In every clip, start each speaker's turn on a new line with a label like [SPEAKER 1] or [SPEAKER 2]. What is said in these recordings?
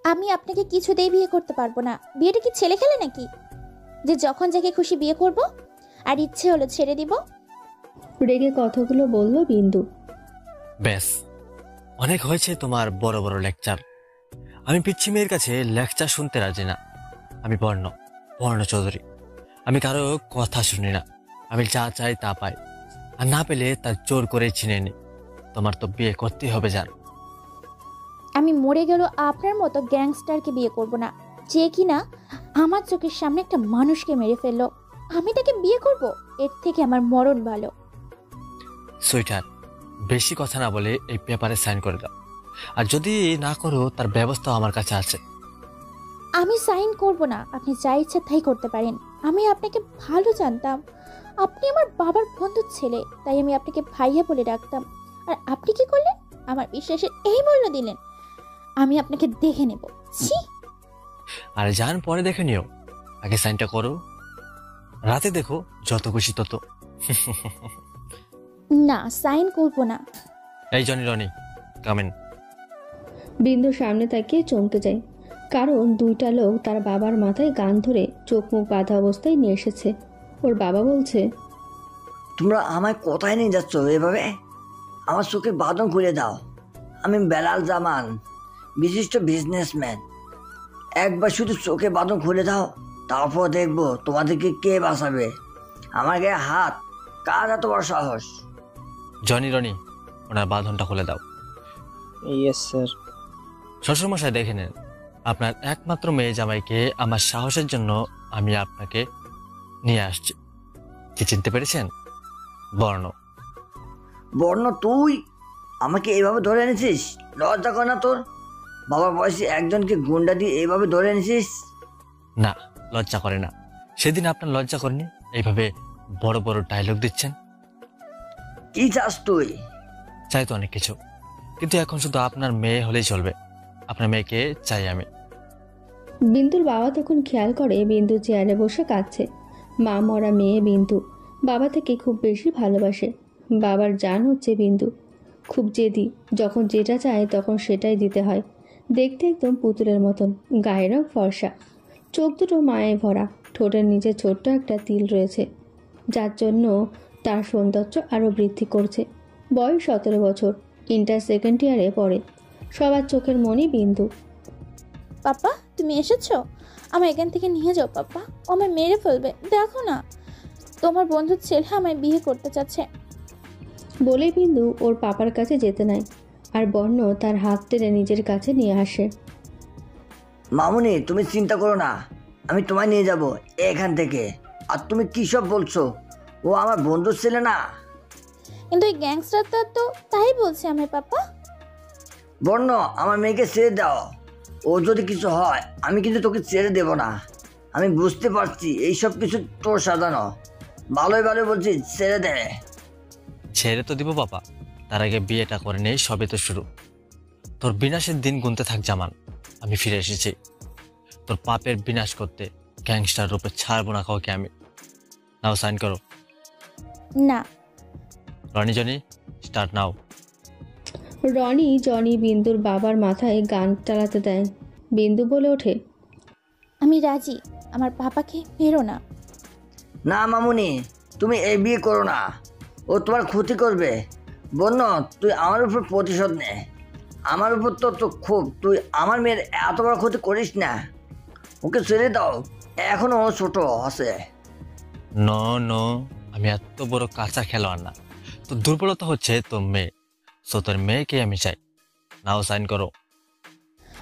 [SPEAKER 1] আমি আপনাকে কিছুতেই বিয়ে করতে পারবো না। বিয়েটা কি ছেলে খেলে নাকি যে যখন যাকে খুশি বিয়ে করব আর ইচ্ছে হলো ছেড়ে দিব?
[SPEAKER 2] রেগে কথাগুলো বলল বিন্দু।
[SPEAKER 3] ব্যাস, অনেক হয়েছে তোমার বড় বড় লেকচার। আমি পিচ্ছি মেয়ের কাছে লেকচার শুনতে রাজি না। আমি বর্ণ চৌধুরী। আমি কারো কথা শুনি না। আমি যা চাই তা পাই, আর না পেলে তার জোর করে ছিনে নি। তোমার তো বিয়ে করতেই হবে জান।
[SPEAKER 1] আমি মরে গেল আপনার মতো গ্যাংস্টারকে বিয়ে করব না, যে কিনা আমার চোখের সামনে একটা মানুষকে মেরে ফেললো। আমি তাকে বিয়ে করব? এর থেকে আমার মরণ ভালো।
[SPEAKER 3] সুইটার, বেশি কথা না বলে এই পেপারে সাইন করে দাও। আর যদি না করো তার ব্যবস্থা আমার কাছে আছে।
[SPEAKER 1] আমি সাইন করব না। আপনি যা ইচ্ছা তাই করতে পারেন। আমি আপনাকে ভালো জানতাম। আপনি আমার বাবার বন্ধুর ছেলে, তাই আমি আপনাকে ভাইয়া বলে ডাকতাম। আর আপনি কি করলেন? আমার বিশ্বাসের এই মূল্য দিলেন? আমি আপনাকে দেখে নেব। ছি!
[SPEAKER 3] আর জান পরে দেখে নিও, আগে সাইনটা করো। রাতে দেখো, যত খুশি তত।
[SPEAKER 1] না, সাইন করব না।
[SPEAKER 3] এই জনি রনি, কামেন।
[SPEAKER 2] বিন্দুর সামনে তাকিয়ে চমকে যায়, কারণ দুইটা লোক তার বাবার মাথায় গান ধরে চোখ মুখ বাঁধা অবস্থায় নিয়ে এসেছে। ওর বাবা বলছে,
[SPEAKER 4] তোমরা আমায় কোথায় নিয়ে যাচ্ছ এভাবে? আমার চোখে বাঁধন খুলে দাও। আমি বেলাল জামান, বিশিষ্ট বিজনেসম্যান। একবার শুধু চোখে বাঁধন খুলে দাও, তারপর দেখবো তোমাদেরকে কে বাঁচাবে। আমার গায়ে হাত, কার এত বড় সাহস?
[SPEAKER 3] জনি রনি, ওনার বাঁধনটা খুলে দাও।
[SPEAKER 5] Yes sir.
[SPEAKER 3] শ্বশুরমশাই দেখে নেন, আপনার একমাত্র মেয়ে জামাইকে আমার সাহসের জন্য আমি আপনাকে নিয়ে আসছি। কি চিনতে পেরেছেন? বর্ণ।
[SPEAKER 4] বর্ণ? তুই আমাকে এইভাবে ধরে এনেছিস? লজ্জা কর না তোর? বাবার বয়সী একজনকে গুন্ডা দিয়ে এইভাবে ধরে এনেছিস?
[SPEAKER 3] না, লজ্জা করে না। সেদিন আপনার লজ্জা করেনি এইভাবে বড় বড় ডায়লগ দিচ্ছেন?
[SPEAKER 4] কি চাস তুই?
[SPEAKER 3] চাই তো অনেক কিছু, কিন্তু এখন শুধু আপনার মেয়ে হলেই চলবে। আপনার মেয়েকে চাই আমি।
[SPEAKER 2] বিন্দুর বাবা তখন খেয়াল করে বিন্দু চেয়ারে বসে কাঁদছে। মা মরা মেয়ে বিন্দু বাবা থেকে খুব বেশি ভালোবাসে। বাবার জান হচ্ছে বিন্দু। খুব জেদি, যখন যেটা চায় তখন সেটাই দিতে হয়। দেখতে একদম পুতুলের মতন, গায়ের রং ফর্সা, চোখ দুটো মায়ায় ভরা, ঠোঁটের নিচে ছোট্ট একটা তিল রয়েছে, যার জন্য তার সৌন্দর্য আরও বৃদ্ধি করছে। বয়স 17 বছর, ইন্টার সেকেন্ড ইয়ারে পড়ে। সবার চোখের মনি বিন্দু।
[SPEAKER 1] পাপা, তুমি এসেছো? আমায় এখান থেকে নিয়ে যাও পাপা, ও আমায় মেরে ফেলবে। দেখো না, তোমার বন্ধুর ছেলে আমায় বিয়ে করতে চাচ্ছে।
[SPEAKER 2] বলে বিন্দু ওর পাপার কাছে যেতে নাই, আর বর্ণ তার হাত টেনে নিজের কাছে নিয়ে আসে।
[SPEAKER 4] মামুনি, তুমি চিন্তা করো না, আমি তোমায় নিয়ে যাব এখান থেকে। আর তুমি কী সব বলছো? ও আমার বন্ধুর ছেলে না।
[SPEAKER 1] কিন্তু এই গ্যাংস্টারটা তো তাই বলছে আমায় পাপা।
[SPEAKER 4] বর্ণ, আমার মেয়েকে ছেড়ে দাও। ও যদি কিছু হয় আমি কিন্তু তোকে ছেড়ে দেব না। আমি বুঝতে পারছি এইসব কিছু তোর সাজানো। ভালোই ভালো বলছি, ছেড়ে দে।
[SPEAKER 3] ছেড়ে তো দিব বাবা, তার আগে বিয়েটা করে নেই, সবে তো শুরু। তোর বিনাশের দিন গুনতে থাক জামান। আমি ফিরে এসেছি তোর পাপের বিনাশ করতে। গ্যাংস্টার রূপে ছাড়বো না কাউকে আমি। নাও সাইন করো।
[SPEAKER 1] না।
[SPEAKER 3] রনি জনি, স্টার্ট নাও।
[SPEAKER 2] রনি জনি বিন্দুর বাবার মাথায় গান চালাতে দেয়। বিন্দু বলে ওঠে,
[SPEAKER 1] আমি রাজি, আমার পাপাকে মেরো না।
[SPEAKER 4] না মামুনি, তুমি এই বিয়ে করো না। ও তোমার ক্ষতি করবে। বর্ণ, তুই আমার উপর প্রতিশোধ নে। আমার উপর তো খুব, তুই আমার মেয়ের এত বড় ক্ষতি করিস না। ওকে ছেড়ে দাও, এখনো ও ছোট আছে।
[SPEAKER 3] নো নো, আমি এত বড় কাঁচা খেলোয়াড় না। তো দুর্বলতা হচ্ছে তোর মেয়ে, সো তোর মেয়েকে আমি চাই। নাও সাইন করো।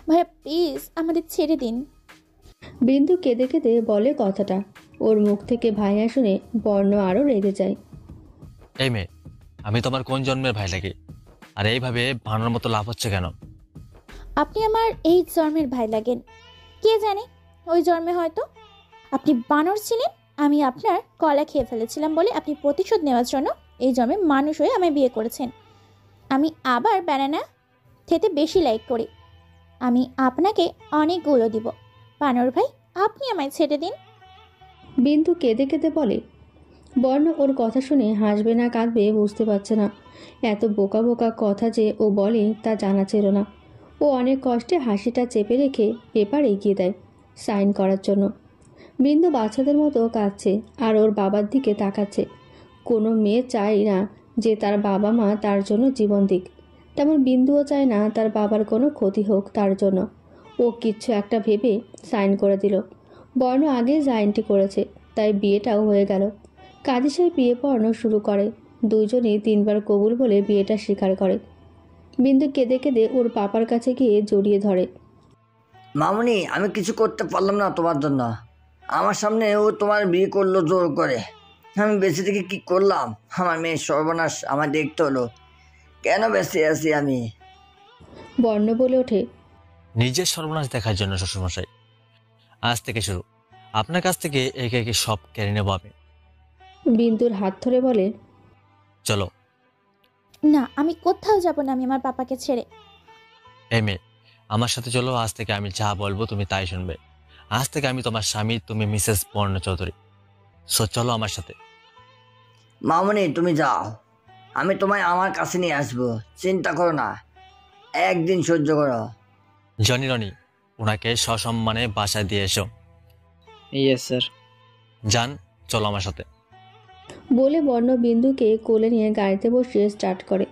[SPEAKER 1] ভাইয়া প্লিজ আমাদের ছেড়ে দিন।
[SPEAKER 2] বিন্দু কেঁদে কেঁদে বলে কথাটা। ওর মুখ থেকে ভাইয়া শুনে বর্ণ আরও রেগে যায়।
[SPEAKER 3] এই মেয়ে, আমি তোমার কোন জন্মের ভাই লাগি? আর এইভাবে বানানোর মতো লাভ হচ্ছে কেন?
[SPEAKER 1] আপনি আমার এই জন্মের ভাই লাগেন। কে জানে, ওই জন্মে হয়তো আপনি বানর ছিলেন। আমি আপনার কলা খেয়ে ফেলেছিলাম বলে আপনি প্রতিশোধ নেওয়ার জন্য এই জন্মে মানুষ হয়ে আমায় বিয়ে করেছেন। আমি আবার ব্যানানা খেতে বেশি লাইক করি। আমি আপনাকে অনেকগুলো দিব। বানর ভাই, আপনি আমায় ছেড়ে দিন।
[SPEAKER 2] বিন্দু কেঁদে কেঁদে বলে। বর্ণ ওর কথা শুনে হাসবে না কাঁদবে বুঝতে পারছে না। এত বোকা বোকা কথা যে ও বলে তা জানা ছিল না। ও অনেক কষ্টে হাসিটা চেপে রেখে পেপার এগিয়ে দেয় সাইন করার জন্য। বিন্দু বাচ্চাদের মতো কাঁদছে আর ওর বাবার দিকে তাকাচ্ছে। কোনো মেয়ে চায় না যে তার বাবা মা তার জন্য জীবন দিক, তেমন বিন্দুও চায় না তার বাবার কোনো ক্ষতি হোক তার জন্য। ও কিচ্ছু একটা ভেবে সাইন করে দিল। বর্ণ আগেই সাইনটি করেছে, তাই বিয়েটাও হয়ে গেল। কাজী সাহেব বিয়ে পড়ানো শুরু করে। দুজনেই 3 বার কবুল বলে বিয়েটা স্বীকার করে। বিন্দু কেঁদে কেঁদে ওর পাপার কাছে গিয়ে জড়িয়ে ধরে।
[SPEAKER 4] মামুনি, আমি কিছু করতে পারলাম না তোমার জন্য। আমার সামনে ও তোমার বিয়ে করলো জোর করে। আমি বেঁচে থেকে কি করলাম? আমার মেয়ের সর্বনাশ আমার দেখতে হলো। কেন বেঁচে আছি আমি?
[SPEAKER 2] বর্ণ বলে ওঠে,
[SPEAKER 3] নিজের সর্বনাশ দেখার জন্য শ্বশুরমশাই। আজ থেকে শুরু, আপনার কাছ থেকে একে একে সব কেড়ে নেবো আমি।
[SPEAKER 2] বিন্দুর হাত ধরে বলে,
[SPEAKER 3] চলো।
[SPEAKER 1] না, আমি কোথাও যাব না, আমি আমার পাপাকে ছেড়ে।
[SPEAKER 3] এই মেয়ে, আমার সাথে চলো। আজ থেকে আমি যা বলবো তুমি তাই শুনবে। আজ থেকে আমি তোমার স্বামী, তুমি মিসেস বর্ণ চৌধুরী। চলো আমার সাথে।
[SPEAKER 4] মামুনি, তুমি যাও, আমি তোমায় আমার কাছে নিয়ে আসবো। চিন্তা করো না, একদিন সহ্য করো।
[SPEAKER 3] জনি রনি, ওনাকে সসম্মানে বাসায় দিয়ে এসো।
[SPEAKER 5] Yes sir.
[SPEAKER 3] যান, চলো আমার সাথে।
[SPEAKER 2] বলে বর্ণ বিন্দুকে কোলে নিয়ে গাড়িতে বসিয়ে স্টার্ট করে।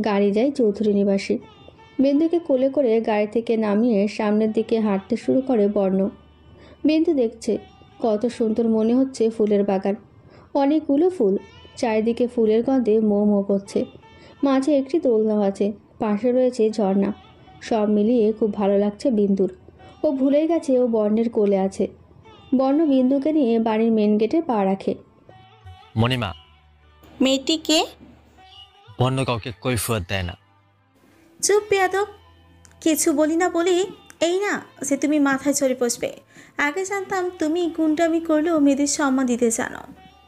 [SPEAKER 2] গাড়ি যায় চৌধুরী নিবাসী। বিন্দুকে কোলে করে গাড়ি থেকে নামিয়ে সামনের দিকে হাঁটতে শুরু করে বর্ণ। বিন্দু দেখছে কত সুন্দর মনে হচ্ছে ফুলের বাগান। অনেকগুলো ফুল, চারিদিকে ফুলের গন্ধে মো মো করছে। মাঝে একটি দোলনাও আছে, পাশে রয়েছে ঝর্ণা। সব মিলিয়ে খুব ভালো লাগছে বিন্দুর। ও ভুলে গেছে ও বর্ণের কোলে আছে। বর্ণ বিন্দুকে নিয়ে বাড়ির মেন গেটে পা রাখে।
[SPEAKER 3] মণিমা,
[SPEAKER 6] মেয়েটিকে
[SPEAKER 3] বর্ণ কাউকে কৈফিয়ত দেয় না।
[SPEAKER 6] চুপ বেয়াদব, কিছু বলি না বলি এই না যে তুমি মাথায় চড়ে বসবে। আগে জানতাম তুমি গুন্ডামি করলেও মেয়েদের সম্মান দিতে জানো,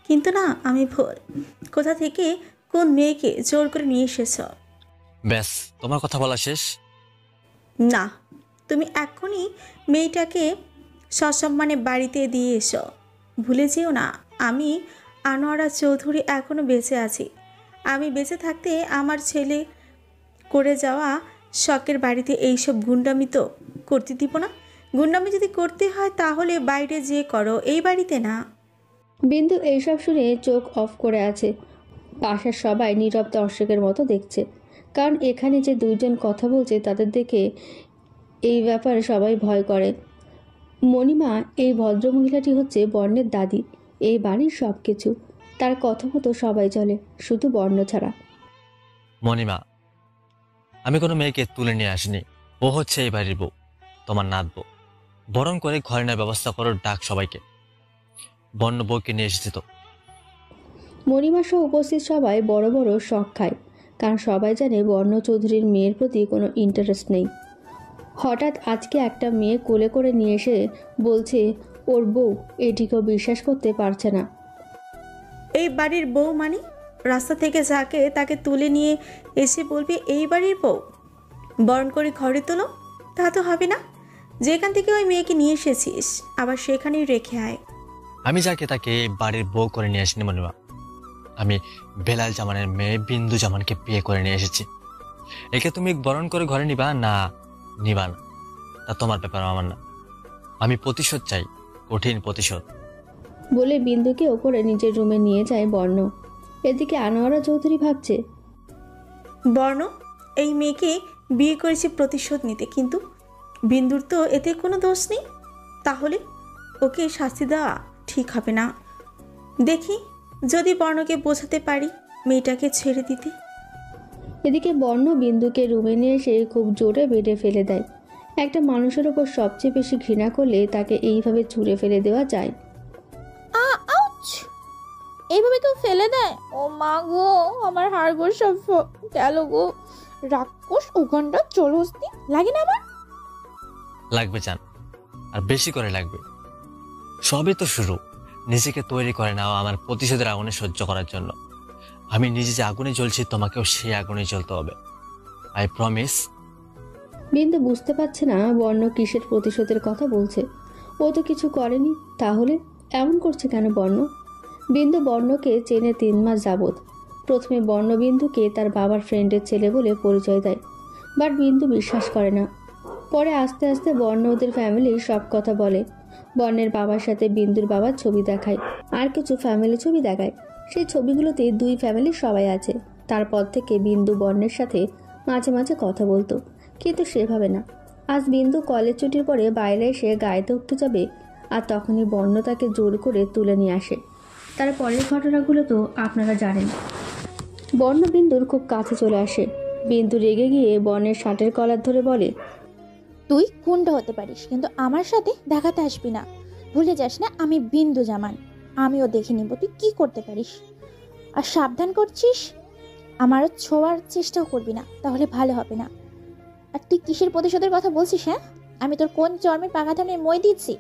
[SPEAKER 6] কিন্তু না, আমি ভুল। কোথা থেকে কোন মেয়েকে জোর করে নিয়ে এসেছ?
[SPEAKER 3] ব্যাস, তোমার কথা বলা শেষ?
[SPEAKER 6] না, তুমি এখনই মেয়েটাকে সসম্মানে বাড়িতে দিয়ে এসো। ভুলে যেও না, আমি আনোয়ারা চৌধুরী এখনও বেঁচে আছি। আমি বেঁচে থাকতে আমার ছেলে করে যাওয়া শখের বাড়িতে এইসব গুন্ডামি তো করতে দিব না। গুন্ডামি যদি করতে হয় তাহলে বাইরে যেয়ে করো, এই বাড়িতে না।
[SPEAKER 2] বিন্দু এইসব শুনে চোখ অফ করে আছে। পাশের সবাই নীরব দর্শকের মতো দেখছে, কারণ এখানে যে দুইজন কথা বলছে তাদের দেখে এই ব্যাপারে সবাই ভয় করে। মণিমা, এই ভদ্রমহিলাটি হচ্ছে বর্ণের দাদি। এই বাড়ির সব কিছু, তার কথা মতো সবাই চলে, শুধু বর্ণ ছাড়া।
[SPEAKER 3] মণিমা, আমি কোনো মেয়েকে তুলে নিয়ে আসিনি। ও হচ্ছে এই বাড়ির বউ, তোমার নাত বউ। বরং করে ঘরে নেওয়ার ব্যবস্থা করো, ডাক সবাইকে। বর্ণ বউকে নিয়ে এসেছি তো।
[SPEAKER 2] মণিমা সহ উপস্থিত সবাই বড় বড় শখ খায়, কারণ সবাই জানে বর্ণ চৌধুরীর মেয়ের প্রতি কোনো ইন্টারেস্ট নেই। হঠাৎ আজকে একটা মেয়ে কোলে করে নিয়ে এসে বলছে ওর বউ, এটিকেও বিশ্বাস করতে পারছে না।
[SPEAKER 6] এই বাড়ির বউ মানে রাস্তা থেকে যাকে তাকে তুলে নিয়ে এসে বলবে এই বাড়ির বউ? বরণ করে ঘরে তোলো, তা তো হবে না। যেখান থেকে ওই মেয়েকে নিয়ে এসেছিস আবার সেখানেই রেখে আয়।
[SPEAKER 3] আমি যাকে তাকে বাড়ির বউ করে নিয়ে আসিনি মণিমা। আমি বেলাল জামানের মেয়ে বিন্দু জামানকে বিয়ে করে নিয়ে এসেছি। একে তুমি বরণ করে ঘরে নিবা না নিবা না তা তোমার ব্যাপার, আমার না। আমি প্রতিশোধ চাই, কঠিন প্রতিশোধ।
[SPEAKER 2] বলে বিন্দুকে ওপরে নিজের রুমে নিয়ে যায় বর্ণ। এদিকে আনোয়ারা চৌধুরী ভাবছে,
[SPEAKER 6] বর্ণ এই মেয়েকে বিয়ে করেছে প্রতিশোধ নিতে, কিন্তু বিন্দুর তো এতে কোনো দোষ নেই। তাহলে ওকে শাস্তি দেওয়া ঠিক হবে না। দেখি যদি বর্ণকে বোঝাতে পারি মেয়েটাকে ছেড়ে দিতে।
[SPEAKER 2] এদিকে বর্ণ বিন্দুকে রুমে নিয়ে এসে খুব জোরে বেডে ফেলে দেয়। একটা মানুষের ওপর সবচেয়ে বেশি ঘৃণা করলে তাকে এইভাবে ছুঁড়ে ফেলে দেওয়া যায়।
[SPEAKER 1] আউচ! এইভাবে কেউ ফেলে দেয়? ও মা গো, আমার হাড়গোড় সব গেল গো। রাক্ষস উগান্ডা চলস্তি লাগে না আমার?
[SPEAKER 3] লাগবে চান, আর বেশি করে লাগবে। সবই তো শুরু। নিজেকে তৈরি করে নেওয়া আমার প্রতিশোধের আগুনে সহ্য করার জন্য। আমি নিজে যে আগুনে জ্বলছি, তোমাকেও সেই আগুনে জ্বলতে হবে। I promise.
[SPEAKER 2] বিন্দু বুঝতে পারছে না বর্ণ কিসের প্রতিশোধের কথা বলছে। ও তো কিছু করেনি, তাহলে এমন করছে কেন বর্ণ? বিন্দু বর্ণকে চেনে 3 মাস যাবৎ। প্রথমে বর্ণ বিন্দুকে তার বাবার ফ্রেন্ডের ছেলে বলে পরিচয় দেয়, বাট বিন্দু বিশ্বাস করে না। পরে আস্তে আস্তে বর্ণ ওদের ফ্যামিলির সব কথা বলে। বর্ণের বাবার সাথে বিন্দুর বাবার ছবি দেখায়, আর কিছু ফ্যামিলি ছবি দেখায়। সেই ছবিগুলোতে দুই ফ্যামিলির সবাই আছে। তারপর থেকে বিন্দু বর্ণের সাথে মাঝে মাঝে কথা বলতো, কিন্তু সেভাবে না। আজ বিন্দু কলেজ ছুটির পরে বাইরে এসে গাড়িতে উঠতে যাবে, আর তখনই বর্ণ তাকে জোর করে তুলে নিয়ে আসে। তার পরের ঘটনাগুলো তো আপনারা জানেন। বর্ণ বিন্দুর খুব কাছে চলে আসে। বিন্দু রেগে গিয়ে বর্ণের শার্টের কলার ধরে বলে,
[SPEAKER 1] তুই গুন্ডা হতে পারিস, কিন্তু আমার সাথে দেখাতে আসবি না। ভুলে যাস না আমি বিন্দু জামান। আমিও দেখে নিব তুই কি করতে পারিস। আর সাবধান করছিস, আমারও ছোঁয়ার চেষ্টাও করবি না, তাহলে ভালো হবে না। আর তুই কিসের প্রতিশোধের কথা বলছিস? হ্যাঁ, আমি তোর কোন চর্মের পাখাধানে মই দিচ্ছি?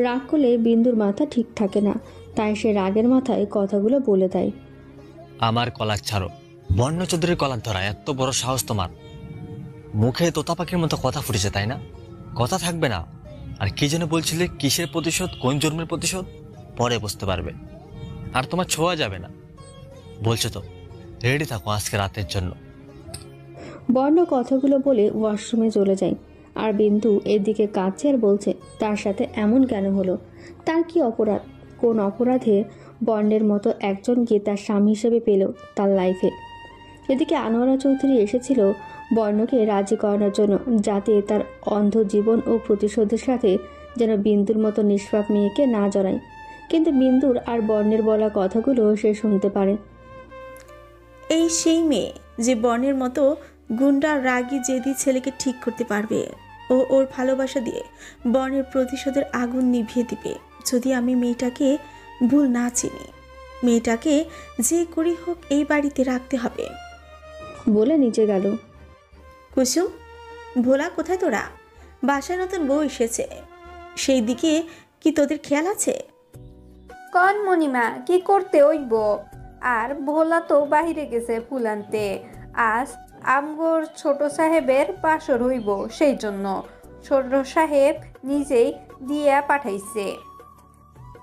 [SPEAKER 2] রাগ করলে বিন্দুর মাথা ঠিক থাকে না, তাই সে রাগের মাথায় কথাগুলো বলে দেয়।
[SPEAKER 3] আমার কলার ছাড়ো। বর্ণ চৌধুরীর কলার ধরা এত বড় সাহস তোমার? মুখে তোতা পাখির মতো কথা ফুটেছে, তাই না? কথা থাকবে না। আর কি যেন বলছিলে, কিসের প্রতিশোধ, কোন জন্মের প্রতিশোধ? পরে বুঝতে পারবে। আর তোমার ছোঁয়া যাবে না বলছো তো। রেডি থাকো আজকে রাতের জন্য।
[SPEAKER 2] বর্ণ কথাগুলো বলে ওয়াশরুমে চলে যায়। আর বিন্দু এদিকে কাঁদছে আর বলছে তার সাথে এমন কেন হলো, তার কি অপরাধ? কোন অপরাধে বর্ণের মতো একজনকে তার স্বামী হিসেবে পেল তার লাইফে? এদিকে আনোয়ারা চৌধুরী এসেছিল বর্ণকে রাজি করানোর জন্য, যাতে তার অন্ধ জীবন ও প্রতিশোধের সাথে যেন বিন্দুর মতো নিষ্পাপ মেয়েকে না জড়ায়। কিন্তু বিন্দুর আর বর্ণের বলা কথাগুলো সে শুনতে পারে।
[SPEAKER 6] এই সেই মেয়ে যে বর্ণের মতো গুন্ডা রাগী জেদি ছেলেকে ঠিক করতে পারবে। ও ওর ভালোবাসা দিয়ে বর্ণের প্রতিশোধের আগুন নিভিয়ে দিবে। যদি আমি মেয়েটাকে ভুল না চিনি, মেয়েটাকে যে করি হোক এই বাড়িতে রাখতে হবে
[SPEAKER 2] বলে নিচে গেল।
[SPEAKER 6] কুসুম, ভোলা কোথায় তোরা? বাসায় নতুন বউ এসেছে, সেই দিকে কি তোদের খেয়াল আছে?
[SPEAKER 7] কন মণিমা, কি করতে হইব? আর ভোলা তো বাহিরে গেছে ফুল আনতে। আজ আমগোর ছোট সাহেবের বাসর হইব, সেই জন্য ছোট সাহেব নিজেই দিয়া পাঠাইছে।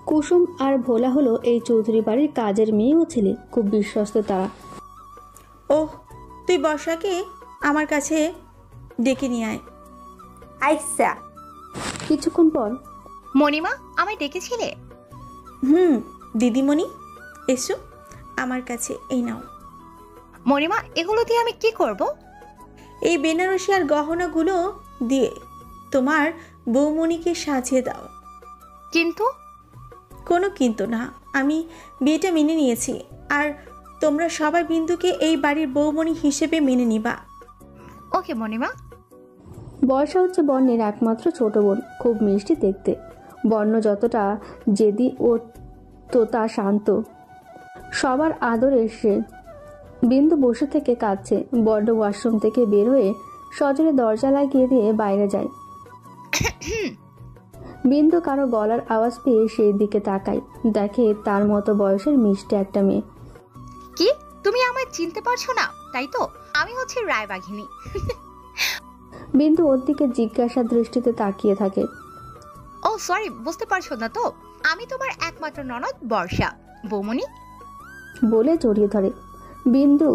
[SPEAKER 2] কুসুম আর ভোলা হলো এই চৌধুরী বাড়ির কাজের মেয়ে ও ছেলে, খুব বিশ্বস্ত তারা।
[SPEAKER 6] ওহ, তুই বর্ষাকে আমার কাছে ডেকে নিয়ে আয়।
[SPEAKER 7] আইসা।
[SPEAKER 2] কিছুক্ষণ পর,
[SPEAKER 8] মণিমা, আমায় ডেকেছিলে?
[SPEAKER 6] দিদিমণি এসো আমার কাছে, এই নাও।
[SPEAKER 8] মণিমা, এগুলো দিয়ে আমি কি করব?
[SPEAKER 6] এই বেনারসি আর গহনাগুলো দিয়ে তোমার বৌমণিকে সাজিয়ে দাও।
[SPEAKER 8] কিন্তু
[SPEAKER 6] কোনো কিন্তু না, আমি বিয়েটা মেনে নিয়েছি, আর তোমরা সবাই বিন্দুকে এই বাড়ির বৌমণি হিসেবে মেনে নিবা।
[SPEAKER 8] ওকে মণিমা।
[SPEAKER 2] বর্ষা হচ্ছে বর্ণের একমাত্র ছোট বোন, খুব মিষ্টি দেখতে। বর্ণ যতটা জেদি ও তোতা শান্ত, সবার আদরে সে। বিন্দু বসে থেকে কাঁদছে। বর্ণ ওয়াশরুম থেকে বের হয়ে সজোরে দরজা লাগিয়ে দিয়ে বাইরে যায়। বিন্দু কারো গলার আওয়াজ পেয়ে সেই দিকে তাকায়, দেখে তার মতো বয়সের মিষ্টি একটা মেয়ে।
[SPEAKER 8] কি, তুমি আমায় চিনতে পারছো না, তাই তো? আমি হচ্ছে রায়বাঘিনী।
[SPEAKER 2] বিন্দু ওর দিকে জিজ্ঞাসা দৃষ্টিতে তাকিয়ে থাকে।
[SPEAKER 8] ও সরি, বুঝতে পারছো না তো? আমি তোমার একমাত্র ননদ বর্ষা, বৌমণি।
[SPEAKER 2] বলে জড়িয়ে ধরে। বিন্দু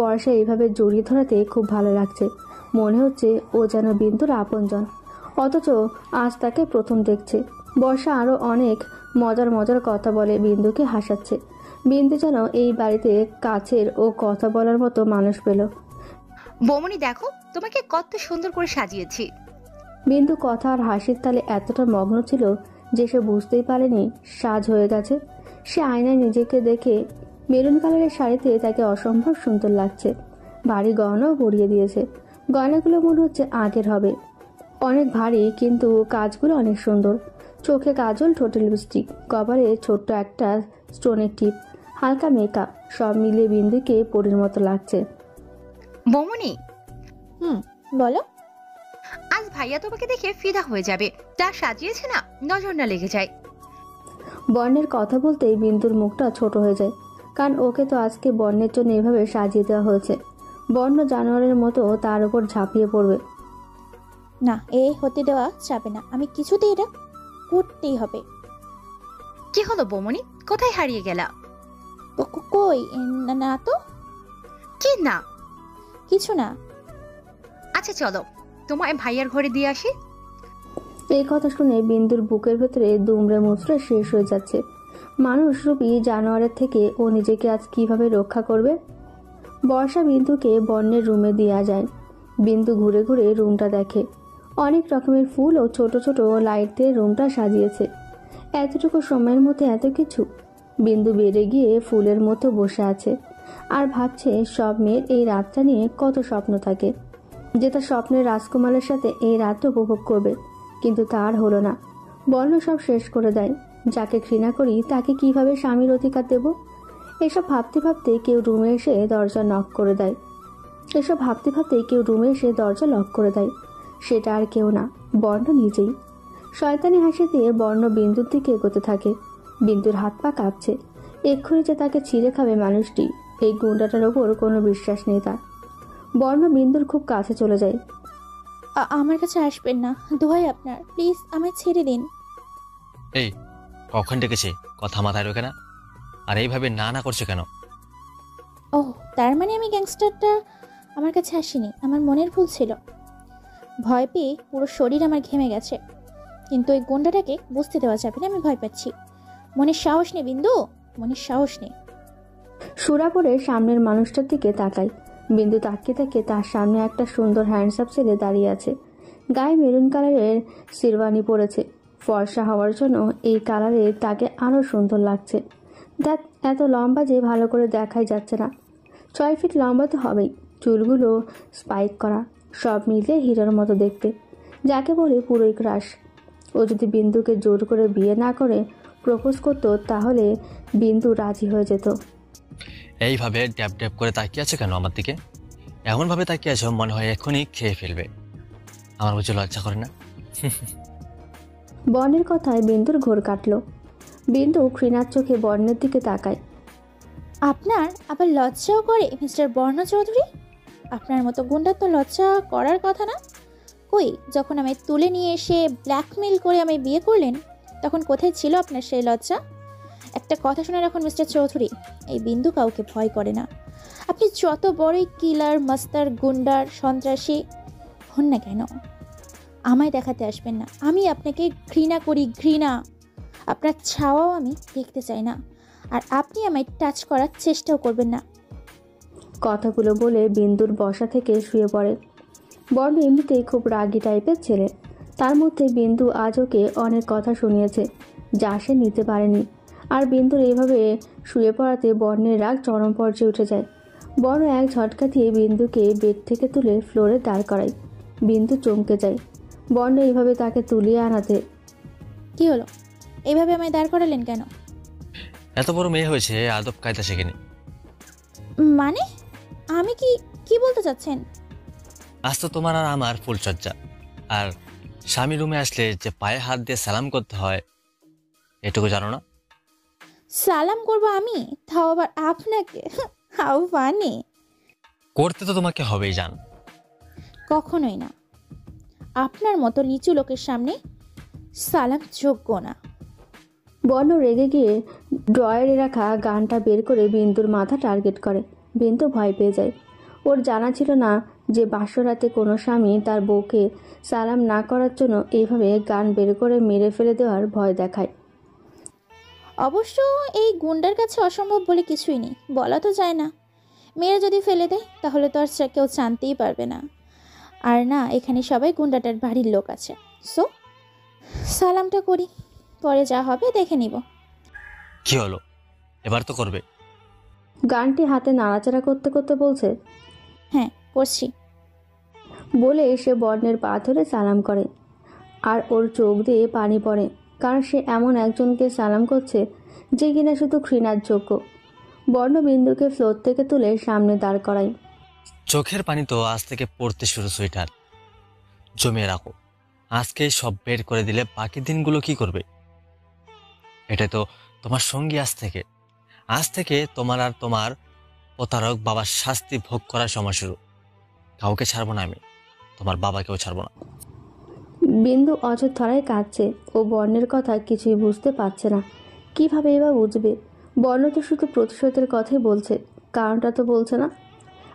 [SPEAKER 2] বর্ষা এইভাবে জড়িয়ে ধরাতে খুব ভালো লাগছে। মনে হচ্ছে ও যেন বিন্দুর আপনজন, অথচ আজ তাকে প্রথম দেখছে। বর্ষা আরও অনেক মজার মজার কথা বলে বিন্দুকে হাসাচ্ছে। বিন্দু যেন এই বাড়িতে কাছের ও কথা বলার মতো মানুষ পেল।
[SPEAKER 8] বৌমণি দেখো, তোমাকে কত সুন্দর করে সাজিয়েছি।
[SPEAKER 2] বিন্দু কথা আর হাসির তালে এতটা মগ্ন ছিল যে সে বুঝতেই পারেনি সাজ হয়ে গেছে। সে আয়নায় নিজেকে দেখে মেরুন কালারের শাড়িতে তাকে অসম্ভব সুন্দর লাগছে। ভারী গয়নাও পরিয়ে দিয়েছে। গয়নাগুলো মনে হচ্ছে আগের হবে, অনেক ভারী, কিন্তু কাজগুলো অনেক সুন্দর। চোখে কাজল, ঠোঁটে লিপস্টিক, কপালে ছোট্ট একটা স্টোনের টিপ, হালকা মেকআপ, সব মিলিয়ে বিন্দুকে পরীর মতো লাগছে।
[SPEAKER 8] বৌমণি,
[SPEAKER 1] বলো।
[SPEAKER 8] আজ ভাইয়া তোমাকে দেখে ফিদা হয়ে যাবে। যা সাজিয়েছে না, নজর না লেগে যায়।
[SPEAKER 2] বর্ণের কথা বলতেই বিন্দুর মুখটা ছোট হয়ে যায়, কারণ ওকে তো আজকে বর্ণের জন্য এভাবে সাজিয়ে দেওয়া হয়েছে। বর্ণ জানোয়ারের মতো তার উপর ঝাঁপিয়ে পড়বে।
[SPEAKER 1] না, এ হতে দেওয়া যাবে না। আমি কিছুতেই এটা করতেই হবে।
[SPEAKER 8] কি হলো বৌমণি, কোথায় হারিয়ে গেলা?
[SPEAKER 1] কই না, না তো
[SPEAKER 8] কি না?
[SPEAKER 1] কিছু না।
[SPEAKER 8] আচ্ছা চলো, তোমায় ভাইয়ার ঘরে দিয়ে আসি।
[SPEAKER 2] এই কথা শুনে বিন্দুর বুকের ভেতরে দুমড়ে মুচড়ে শেষ হয়ে যাচ্ছে। মানুষ রূপী জানোয়ারের থেকে ও নিজেকে আজ কিভাবে রক্ষা করবে। বর্ষা বিন্দুকে বন্যের রুমে দেওয়া যায়। বিন্দু ঘুরে ঘুরে রুমটা দেখে। অনেক রকমের ফুল ও ছোট ছোট লাইট দিয়ে রুমটা সাজিয়েছে। এতটুকু সময়ের মধ্যে এত কিছু। বিন্দু বেড়ে গিয়ে ফুলের মতো বসে আছে আর ভাবছে সব মেয়ের এই রাতটা নিয়ে কত স্বপ্ন থাকে, যে তার স্বপ্নের রাজকুমারের সাথে এই রাত উপভোগ করবে, কিন্তু তার হলো না। বর্ণ সব শেষ করে দেয়। যাকে ঘৃণা করি তাকে কিভাবে স্বামীর অধিকার দেব? এসব ভাবতে ভাবতে কেউ রুমে এসে দরজা নক করে দেয়। সেটা আর কেউ না, বর্ণ নিজেই। শয়তানি হাসি দিয়ে বর্ণ বিন্দুর দিকে এগোতে থাকে। বিন্দুর হাত পা কাঁপছে। এক্ষুনি যে তাকে ছিঁড়ে খাবে মানুষটি, এই গুন্ডাটার ওপর কোনো বিশ্বাস নেই তার। বর্ণ বিন্দুর খুব কাছে চলে যায়।
[SPEAKER 1] আমার কাছে আসবেন না, দোহাই আপনার, প্লিজ আমায় ছেড়ে দিন।
[SPEAKER 3] এই কখন ডেকেছে, কথা মাথায় রেখে না? আর এইভাবে না না করছে কেন?
[SPEAKER 1] ও, তার মানে আমি গ্যাংস্টারটা আমার কাছে আসিনি, আমার মনের ভুল ছিল। ভয় পেয়ে পুরো শরীর আমার ঘেমে গেছে, কিন্তু ওই গুন্ডাটাকে বুঝতে দেওয়া যাবে না আমি ভয় পাচ্ছি। মনের সাহস নেই বিন্দু, মনের সাহস নেই।
[SPEAKER 2] সুরাপুরে সামনের মানুষটার দিকে তাকায়। বিন্দু তাকিয়ে থাকে তার সামনে একটা সুন্দর হ্যান্ডসাম ছেলে দাঁড়িয়ে আছে। গায়ে মেরুন কালারের শেরওয়ানি পরেছে। ফর্সা হওয়ার জন্য এই কালারে তাকে আরও সুন্দর লাগছে। দেখ, এত লম্বা যে ভালো করে দেখাই যাচ্ছে না। 6 ফিট লম্বা তো হবেই। চুলগুলো স্পাইক করা, সব মিলিয়ে হিরোর মতো দেখতে, যাকে বলে পুরোই ক্রাশ। ও যদি বিন্দুকে জোর করে বিয়ে না করে প্রপোজ করতো তাহলে বিন্দু রাজি হয়ে যেত।
[SPEAKER 3] এইভাবে ড্যাপ ড্যাপ করে তাকিয়ে আছে কেন আমার দিকে? এমনভাবে তাকিয়ে আছো মনে হয় এখনই খেয়ে ফেলবে। আমার বুঝে লজ্জা করে না?
[SPEAKER 2] বর্ণের কথায় বিন্দুর ঘোর কাটল। বিন্দু ঘৃণার চোখে বর্ণের দিকে তাকায়।
[SPEAKER 1] আপনার আবার লজ্জাও করে মিস্টার বর্ণ চৌধুরী? আপনার মতো গুন্ডার তো লজ্জা করার কথা না। কই, যখন আমায় তুলে নিয়ে এসে ব্ল্যাকমেল করে আমায় বিয়ে করলেন, তখন কোথায় ছিল আপনার সেই লজ্জা? একটা কথা শুনে রাখুন মিস্টার চৌধুরী, এই বিন্দু কাউকে ভয় করে না। আপনি যত বড়ই কিলার, মাস্টার, গুন্ডার, সন্ত্রাসী হন না কেন, আমায় দেখাতে আসবেন না। আমি আপনাকে ঘৃণা করি, ঘৃণা। আপনার ছাওয়াও আমি দেখতে চাই না, আর আপনি আমায় টাচ করার চেষ্টাও করবেন না।
[SPEAKER 2] কথাগুলো বলে বিন্দুর বসা থেকে শুয়ে পড়ে। বর্ণ এমনিতেই খুব রাগী টাইপের ছেলে। তার মধ্যে বিন্দু আজ ওকে অনেক কথা শুনিয়েছে যা সে নিতে পারেনি। আর বিন্দুর এইভাবে শুয়ে পড়াতে বর্ণের রাগ চরম পর্যায়ে উঠে যায়। বর্ণ এক ঝটকা দিয়ে বিন্দুকে বেড থেকে তুলে ফ্লোরে দাঁড় করায়। বিন্দু চমকে যায় বর্ণ এইভাবে তাকে তুলিয়ে আনাতে।
[SPEAKER 1] কি হলো, এইভাবে আমায় দাঁড় করালেন কেন?
[SPEAKER 3] এত বড় মেয়ে হয়েছে, আদব কায়দা শেখেনি।
[SPEAKER 1] মানে আমি কি বলতে চাচ্ছেন?
[SPEAKER 3] আজ তো তোমার আর আমার ফুলচর্চা। আর স্বামী রুমে আসলে যে পায়ে হাত দিয়ে সালাম করতে হয়, এটুকু জানো না?
[SPEAKER 1] সালাম করবো আমি, তাও আবার আপনাকে? How funny.
[SPEAKER 3] করতে তো তোমাকে হবেই জান।
[SPEAKER 1] কখনোই না, আপনার মতো নিচু লোকের সামনে সালাম যোগ্য না।
[SPEAKER 2] বর্ণ রেগে গিয়ে ড্রয়ারে রাখা গানটা বের করে বিন্দুর মাথা টার্গেট করে। বিন্দু ভয় পেয়ে যায়। ওর জানা ছিল না যে বাসরাতে কোনো স্বামী তার বউকে সালাম না করার জন্য এইভাবে গান বের করে মেরে ফেলে দেওয়ার ভয় দেখায়।
[SPEAKER 1] অবশ্য এই গুন্ডার কাছে অসম্ভব বলে কিছুই নেই, বলা তো যায় না। মেয়েরা যদি ফেলে দেয় তাহলে তো আর কেউ জানতেই পারবে না। আর না, এখানে সবাই গুন্ডাটার বাড়ির লোক আছে। সো সালামটা করি, পরে যা হবে দেখে নিব।
[SPEAKER 3] কি হলো, এবার তো করবে?
[SPEAKER 2] গানটি হাতে নাড়াচাড়া করতে করতে বলছে,
[SPEAKER 1] হ্যাঁ করছি।
[SPEAKER 2] বলে সে বর্ণের পা ধরে সালাম করে। আর ওর চোখ দিয়ে পানি পড়ে, কারণ সে এমন একজনকে সালাম করছে যে কিনা শুধু ঘৃণার যোগ্য। বর্ণ বিন্দুকে ফ্লোর থেকে তুলে সামনে দাঁড় করায়।
[SPEAKER 3] চোখের পানি তো আজ থেকে পড়তে শুরু, সুইটার। জমিয়ে রাখো, আজকে সব বের করে দিলে বাকি দিনগুলো কি করবে? এটা তো তোমার সঙ্গী। আজ থেকে তোমার আর তোমার প্রতারক বাবার শাস্তি ভোগ করার সময় শুরু। কাউকে ছাড়বো না আমি, তোমার বাবাকেও ছাড়বো না।
[SPEAKER 2] বিন্দু অযথায় কাঁদছে। ও বর্ণের কথা কিছুই বুঝতে পারছে না। কিভাবে এবার বুঝবে? বর্ণ তো শুধু প্রতিশোধের কথাই বলছে, কারণটা তো বলছে না।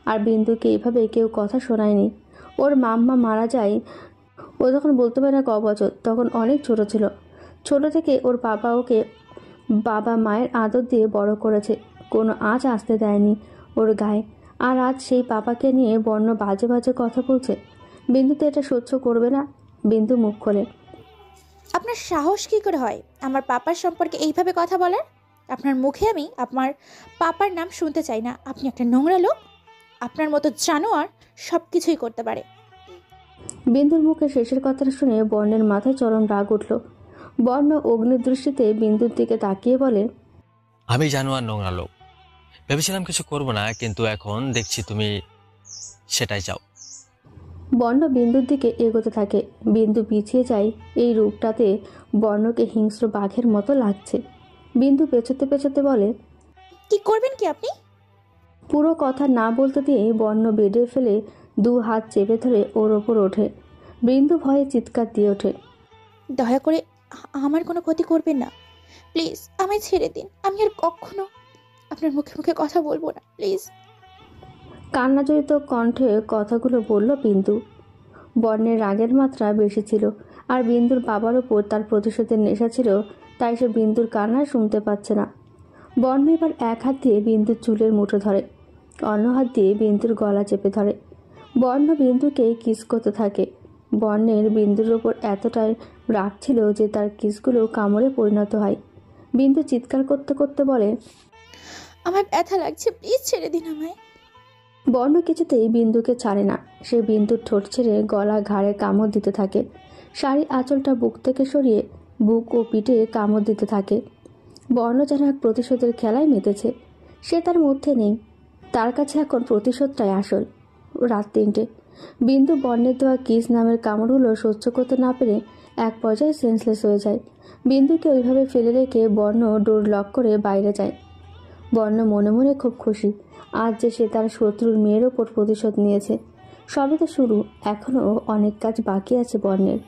[SPEAKER 2] আর বিন্দুকে এইভাবে কেউ কথা শোনায়নি। ও ওর মাম্মা মারা যায় ও যখন বলতে পারে না ক বছর, তখন অনেক ছোট ছিল। ছোট থেকে ওর বাবা ওকে বাবা মায়ের আদর দিয়ে বড় করেছে, কোনো আঁচ আসতে দেয়নি ওর গায়ে। আর আজ সেই পাপাকে নিয়ে বর্ণ বাজে বাজে কথা বলছে। বিন্দু তো এটা সহ্য করবে না। বিন্দু মুখ খোলে।
[SPEAKER 1] আপনার সাহস কী করে হয় আমার পাপার সম্পর্কে এইভাবে কথা বলার? আপনার মুখে আমি আমার পাপার নাম শুনতে চাই না। আপনি একটা নোংরা লোক। আপনার মতো জানোয়ার সব কিছুই করতে পারে।
[SPEAKER 2] বিন্দুর মুখে শেষের কথাটা শুনে বর্ণের মাথায় চরম রাগ উঠল। বর্ণ অগ্নির দৃষ্টিতে বিন্দুর দিকে তাকিয়ে বলে,
[SPEAKER 3] আমি জানোয়ার নোংরা লোক। ভেবেছিলাম কিছু করব না, কিন্তু এখন দেখছি তুমি সেটাই চাও।
[SPEAKER 2] বর্ণ বিন্দুর দিকে এগোতে থাকে। বিন্দু পিছিয়ে যায়। এই রূপটাতে বর্ণকে হিংস্র বাঘের মতো লাগছে। বিন্দু পেছোতে পেছোতে বলে,
[SPEAKER 1] কি করবেন কি আপনি?
[SPEAKER 2] পুরো কথা না বলতে দিয়ে বর্ণ বেডে ফেলে 2 হাত চেপে ধরে ওর ওপর ওঠে। বিন্দু ভয়ে চিৎকার দিয়ে ওঠে।
[SPEAKER 1] দয়া করে আমার কোনো ক্ষতি করবেন না, প্লিজ আমায় ছেড়ে দিন। আমি আর কখনো আপনার মুখে মুখে কথা বলবো না, প্লিজ।
[SPEAKER 2] কান্নাজড়িত কণ্ঠে কথাগুলো বলল বিন্দু। বর্ণের রাগের মাত্রা বেশি ছিল, আর বিন্দুর বাবার ওপর তার প্রতিশোধের নেশা ছিল, তাই সে বিন্দুর কান্না শুনতে পাচ্ছে না। বর্ণ এবার এক হাত দিয়ে বিন্দুর চুলের মুঠো ধরে, অন্য হাত দিয়ে বিন্দুর গলা চেপে ধরে। বর্ণ বিন্দুকে কিস করতে থাকে। বর্ণের বিন্দুর ওপর এতটাই রাগ ছিল যে তার কিসগুলো কামড়ে পরিণত হয়। বিন্দু চিৎকার করতে করতে বলে,
[SPEAKER 1] আমার ব্যথা লাগছে, প্লিজ ছেড়ে দিন আমায়।
[SPEAKER 2] বর্ণ কিছুতেই বিন্দুকে ছাড়ে না। সে বিন্দুর ঠোঁট ছেড়ে গলা ঘাড়ে কামড় দিতে থাকে। শাড়ি আঁচলটা বুক থেকে সরিয়ে বুক ও পিঠে কামড় দিতে থাকে। বর্ণ যেন এক প্রতিশোধের খেলায় মেতেছে। সে তার মধ্যে নেই। তার কাছে এখন প্রতিশোধটাই আসল। রাত 3টে। বিন্দু বর্ণের দেওয়া কিস নামের কামড়গুলো সহ্য করতে না পেরে এক পর্যায়ে সেন্সলেস হয়ে যায়। বিন্দুকে ওইভাবে ফেলে রেখে বর্ণ ডোর লক করে বাইরে যায়। বর্ণ মনে মনে খুব খুশি। আজ যে সে তার শত্রুর মেয়ের ওপর প্রতিশোধ নিয়েছে। সবে তো শুরু, এখনও অনেক কাজ বাকি আছে বর্ণের।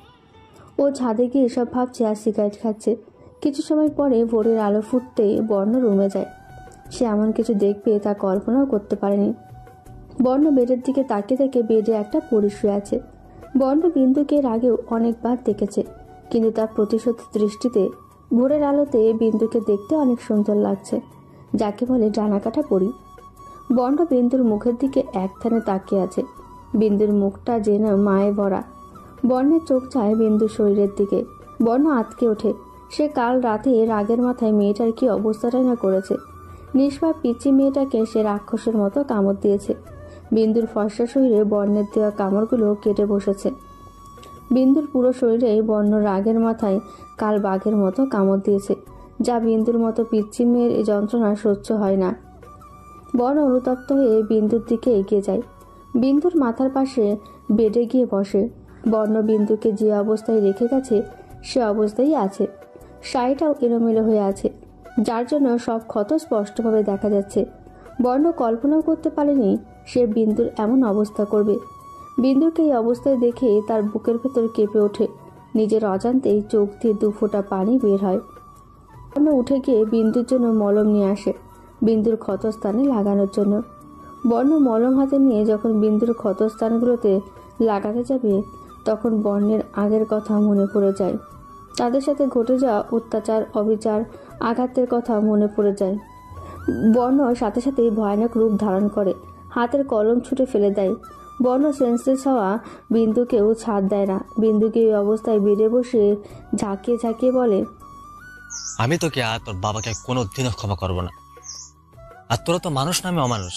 [SPEAKER 2] ও ছাদে গিয়ে সব ভাবছে আর সিগারেট খাচ্ছে। কিছু সময় পরে ভোরের আলো ফুটতেই বর্ণ রুমে যায়। সে এমন কিছু দেখবে তা কল্পনাও করতে পারেনি। বর্ণ বেডের দিকে তাকিয়ে থেকে বেডে একটা পরী শুয়ে আছে। বর্ণ বিন্দুকে এর আগেও অনেকবার দেখেছে, কিন্তু তার প্রতিশোধ দৃষ্টিতে ভোরের আলোতে বিন্দুকে দেখতে অনেক সুন্দর লাগছে, যাকে বলে ডানাকাটা পরী। বর্ণ বিন্দুর মুখের দিকে একথানে তাকিয়ে আছে। বিন্দুর মুখটা যেন মায়ে ভরা। বর্ণের চোখ চায় বিন্দুর শরীরের দিকে। বর্ণ আঁতকে ওঠে। সে কাল রাতে রাগের মাথায় মেয়েটার কি অবস্থাটাই না করেছে। নিষ্পাপ পিচি মেয়েটাকে সে রাক্ষসের মতো কামড় দিয়েছে। বিন্দুর ফর্সা শরীরে বর্ণের দেওয়া কামড়গুলো কেটে বসেছে। বিন্দুর পুরো শরীরে বর্ণ রাগের মাথায় কাল বাঘের মতো কামড় দিয়েছে, যা বিন্দুর মতো পিচ্ছি মেয়ের এই যন্ত্রণা সহ্য হয় না। বর্ণ অনুতপ্ত হয়ে বিন্দুর দিকে এগিয়ে যায়। বিন্দুর মাথার পাশে বেডে গিয়ে বসে। বর্ণ বিন্দুকে যে অবস্থায় রেখে গেছে সে অবস্থায় আছে। শাড়িটাও এলোমেলো হয়ে আছে, যার জন্য সব ক্ষত স্পষ্টভাবে দেখা যাচ্ছে। বর্ণ কল্পনাও করতে পারেনি সে বিন্দুর এমন অবস্থা করবে। বিন্দুকে এই অবস্থায় দেখে তার বুকের ভেতর কেঁপে ওঠে। নিজের অজান্তেই চোখ দিয়ে 2 ফোঁটা পানি বের হয়। বর্ণ উঠে গিয়ে বিন্দুর জন্য মলম নিয়ে আসে, বিন্দুর ক্ষতস্থানে লাগানোর জন্য। বর্ণ মলম হাতে নিয়ে যখন বিন্দুর ক্ষতস্থানগুলোতে লাগাতে যাবে, তখন বর্ণের আগের কথা মনে পড়ে যায়। তাদের সাথে ঘটে যাওয়া অত্যাচার, অবিচার, আঘাতের কথা মনে পড়ে যায়। বর্ণ সাথে সাথেই ভয়ানক রূপ ধারণ করে, হাতের কলম ছুটে ফেলে দেয়। বর্ণ সেন্সলেস হওয়া বিন্দুকেও ছাড় দেয় না। বিন্দুকে এই অবস্থায় বেডে বসে ঝাঁকিয়ে ঝাঁকিয়ে বলে,
[SPEAKER 3] আমি তোকে আর তোর বাবাকে কোনোদিনও ক্ষমা করব না। আর তোরা তো মানুষ নামে অমানুষ।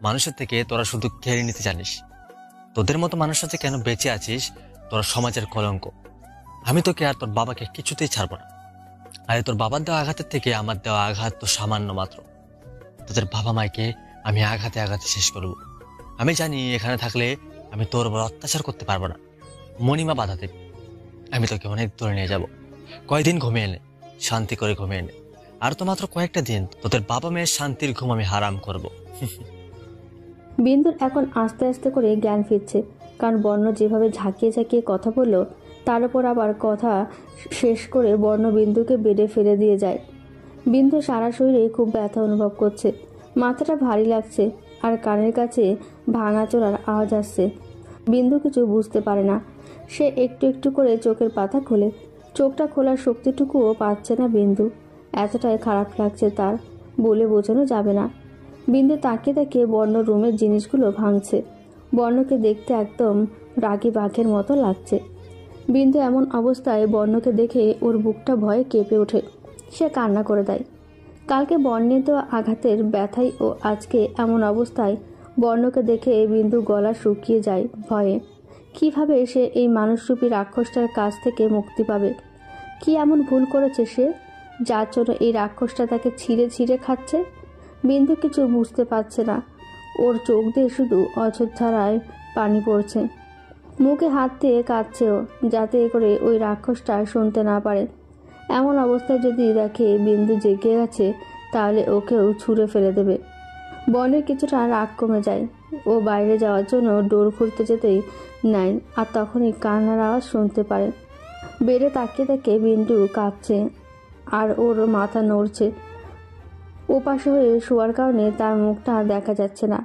[SPEAKER 3] মানুষের থেকে তোরা শুধু কেড়ে নিতে জানিস। তোদের মতো মানুষের সাথে কেন বেঁচে আছিস? তোরা সমাজের কলঙ্ক। আমি তোকে আর তোর বাবাকে কিছুতেই ছাড়বো না। আরে তোর বাবার দেওয়া আঘাতের থেকে আমার দেওয়া আঘাত তো সামান্য মাত্র। তোদের বাবা মাকে আমি আঘাতে আঘাতে শেষ করব। আমি জানি এখানে থাকলে আমি তোর উপর অত্যাচার করতে পারবো না। মণিমা বাধা দেবে। আমি তোকে অনেক দূরে নিয়ে যাব। কয়দিন ঘুমিয়ে নে, শান্তি করে ঘুমিয়ে নে। আর তো মাত্র কয়েকটা দিন তোদের বাবা মায়ের শান্তির ঘুম আমি হারাম করব।
[SPEAKER 2] বিন্দুর এখন আস্তে আস্তে করে জ্ঞান ফিরছে, কারণ বর্ণ যেভাবে ঝাঁকিয়ে ঝাঁকিয়ে কথা বলল, তার উপর আবার কথা শেষ করে বর্ণ বিন্দুকে বেডে ফেলে দিয়ে যায়। বিন্দু সারা শরীরে খুব ব্যথা অনুভব করছে। মাথাটা ভারী লাগছে, আর কানের কাছে ভাঙাচোরার আওয়াজ আসছে। বিন্দু কিছু বুঝতে পারে না। সে একটু একটু করে চোখের পাতা খোলে। চোখটা খোলার শক্তিটুকুও পাচ্ছে না বিন্দু। এতটাই খারাপ লাগছে তার, বলে বোঝানো যাবে না। বিন্দু তাকিয়ে তাকিয়ে বর্ণ রুমের জিনিসগুলো ভাঙছে। বর্ণকে দেখতে একদম রাগী বাঘের মতো লাগছে। বিন্দু এমন অবস্থায় বর্ণকে দেখে ওর বুকটা ভয়ে কেঁপে ওঠে। সে কান্না করে দেয়। কালকে বর্ণের দেওয়া আঘাতের ব্যথায় ও আজকে এমন অবস্থায় বর্ণকে দেখে বিন্দু গলা শুকিয়ে যায় ভয়ে। কিভাবে সে এই মানুষরূপী রাক্ষসটার কাছ থেকে মুক্তি পাবে? কি এমন ভুল করেছে সে, যার জন্য এই রাক্ষসটা তাকে ছিঁড়ে ছিঁড়ে খাচ্ছে? বিন্দু কিছু বুঝতে পারছে না। ওর চোখ দিয়ে শুধু অযোধ্যারায় পানি পড়ছে। মুখে হাত দিয়ে কাঁদছেও, যাতে করে ওই রাক্ষসটা শুনতে না পারে। এমন অবস্থায় যদি দেখে বিন্দু জেগে গেছে, তাহলে ওকেও ছুঁড়ে ফেলে দেবে। বনের কিছুটা রাগ কমে যায়। ও বাইরে যাওয়ার জন্য ডোর খুলতে যেতেই নেয়, আর তখনই কান্নার আওয়াজ শুনতে পারে। বেডে তাকিয়ে দেখে বিন্দু কাঁদছে আর ওর মাথা নড়ছে। ওপাশে হয়ে শোয়ার কারণে তার মুখটা দেখা যাচ্ছে না।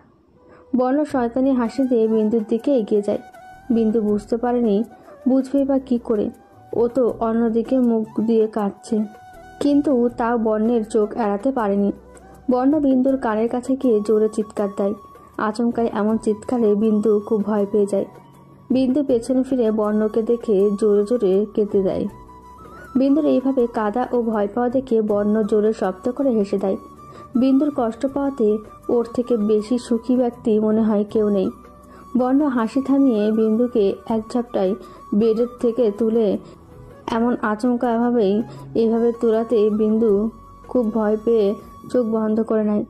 [SPEAKER 2] বর্ণ শয়তানি হাসি দিয়ে বিন্দুর দিকে এগিয়ে যায়। বিন্দু বুঝতে পারেনি, বুঝবেই বা কী করে। ও তো অন্যদিকে মুখ দিয়ে কাঁদছে, কিন্তু তাও বর্ণের চোখ এড়াতে পারেনি। বর্ণ বিন্দুর কানের কাছে গিয়ে জোরে চিৎকার দেয়। আচমকায় এমন চিৎকারে বিন্দু খুব ভয় পেয়ে যায়। বিন্দু পেছনে ফিরে বর্ণকে দেখে জোরে জোরে কেঁদে দেয়। বিন্দুর এইভাবে কাঁদা ও ভয় পাওয়া দেখে বর্ণ জোরে শব্দ করে হেসে দেয়। বিন্দুর কষ্ট পাওয়াতে ওর থেকে বেশি সুখী ব্যক্তি মনে হয় কেউ নেই। বর্ণ হাসি থামিয়ে বিন্দুকে এক ঝাপটায় বেডের থেকে তুলে এমন আচমকাভাবেই এভাবে তোলাতে বিন্দু খুব ভয় পেয়ে চোখ বন্ধ করে নেয়।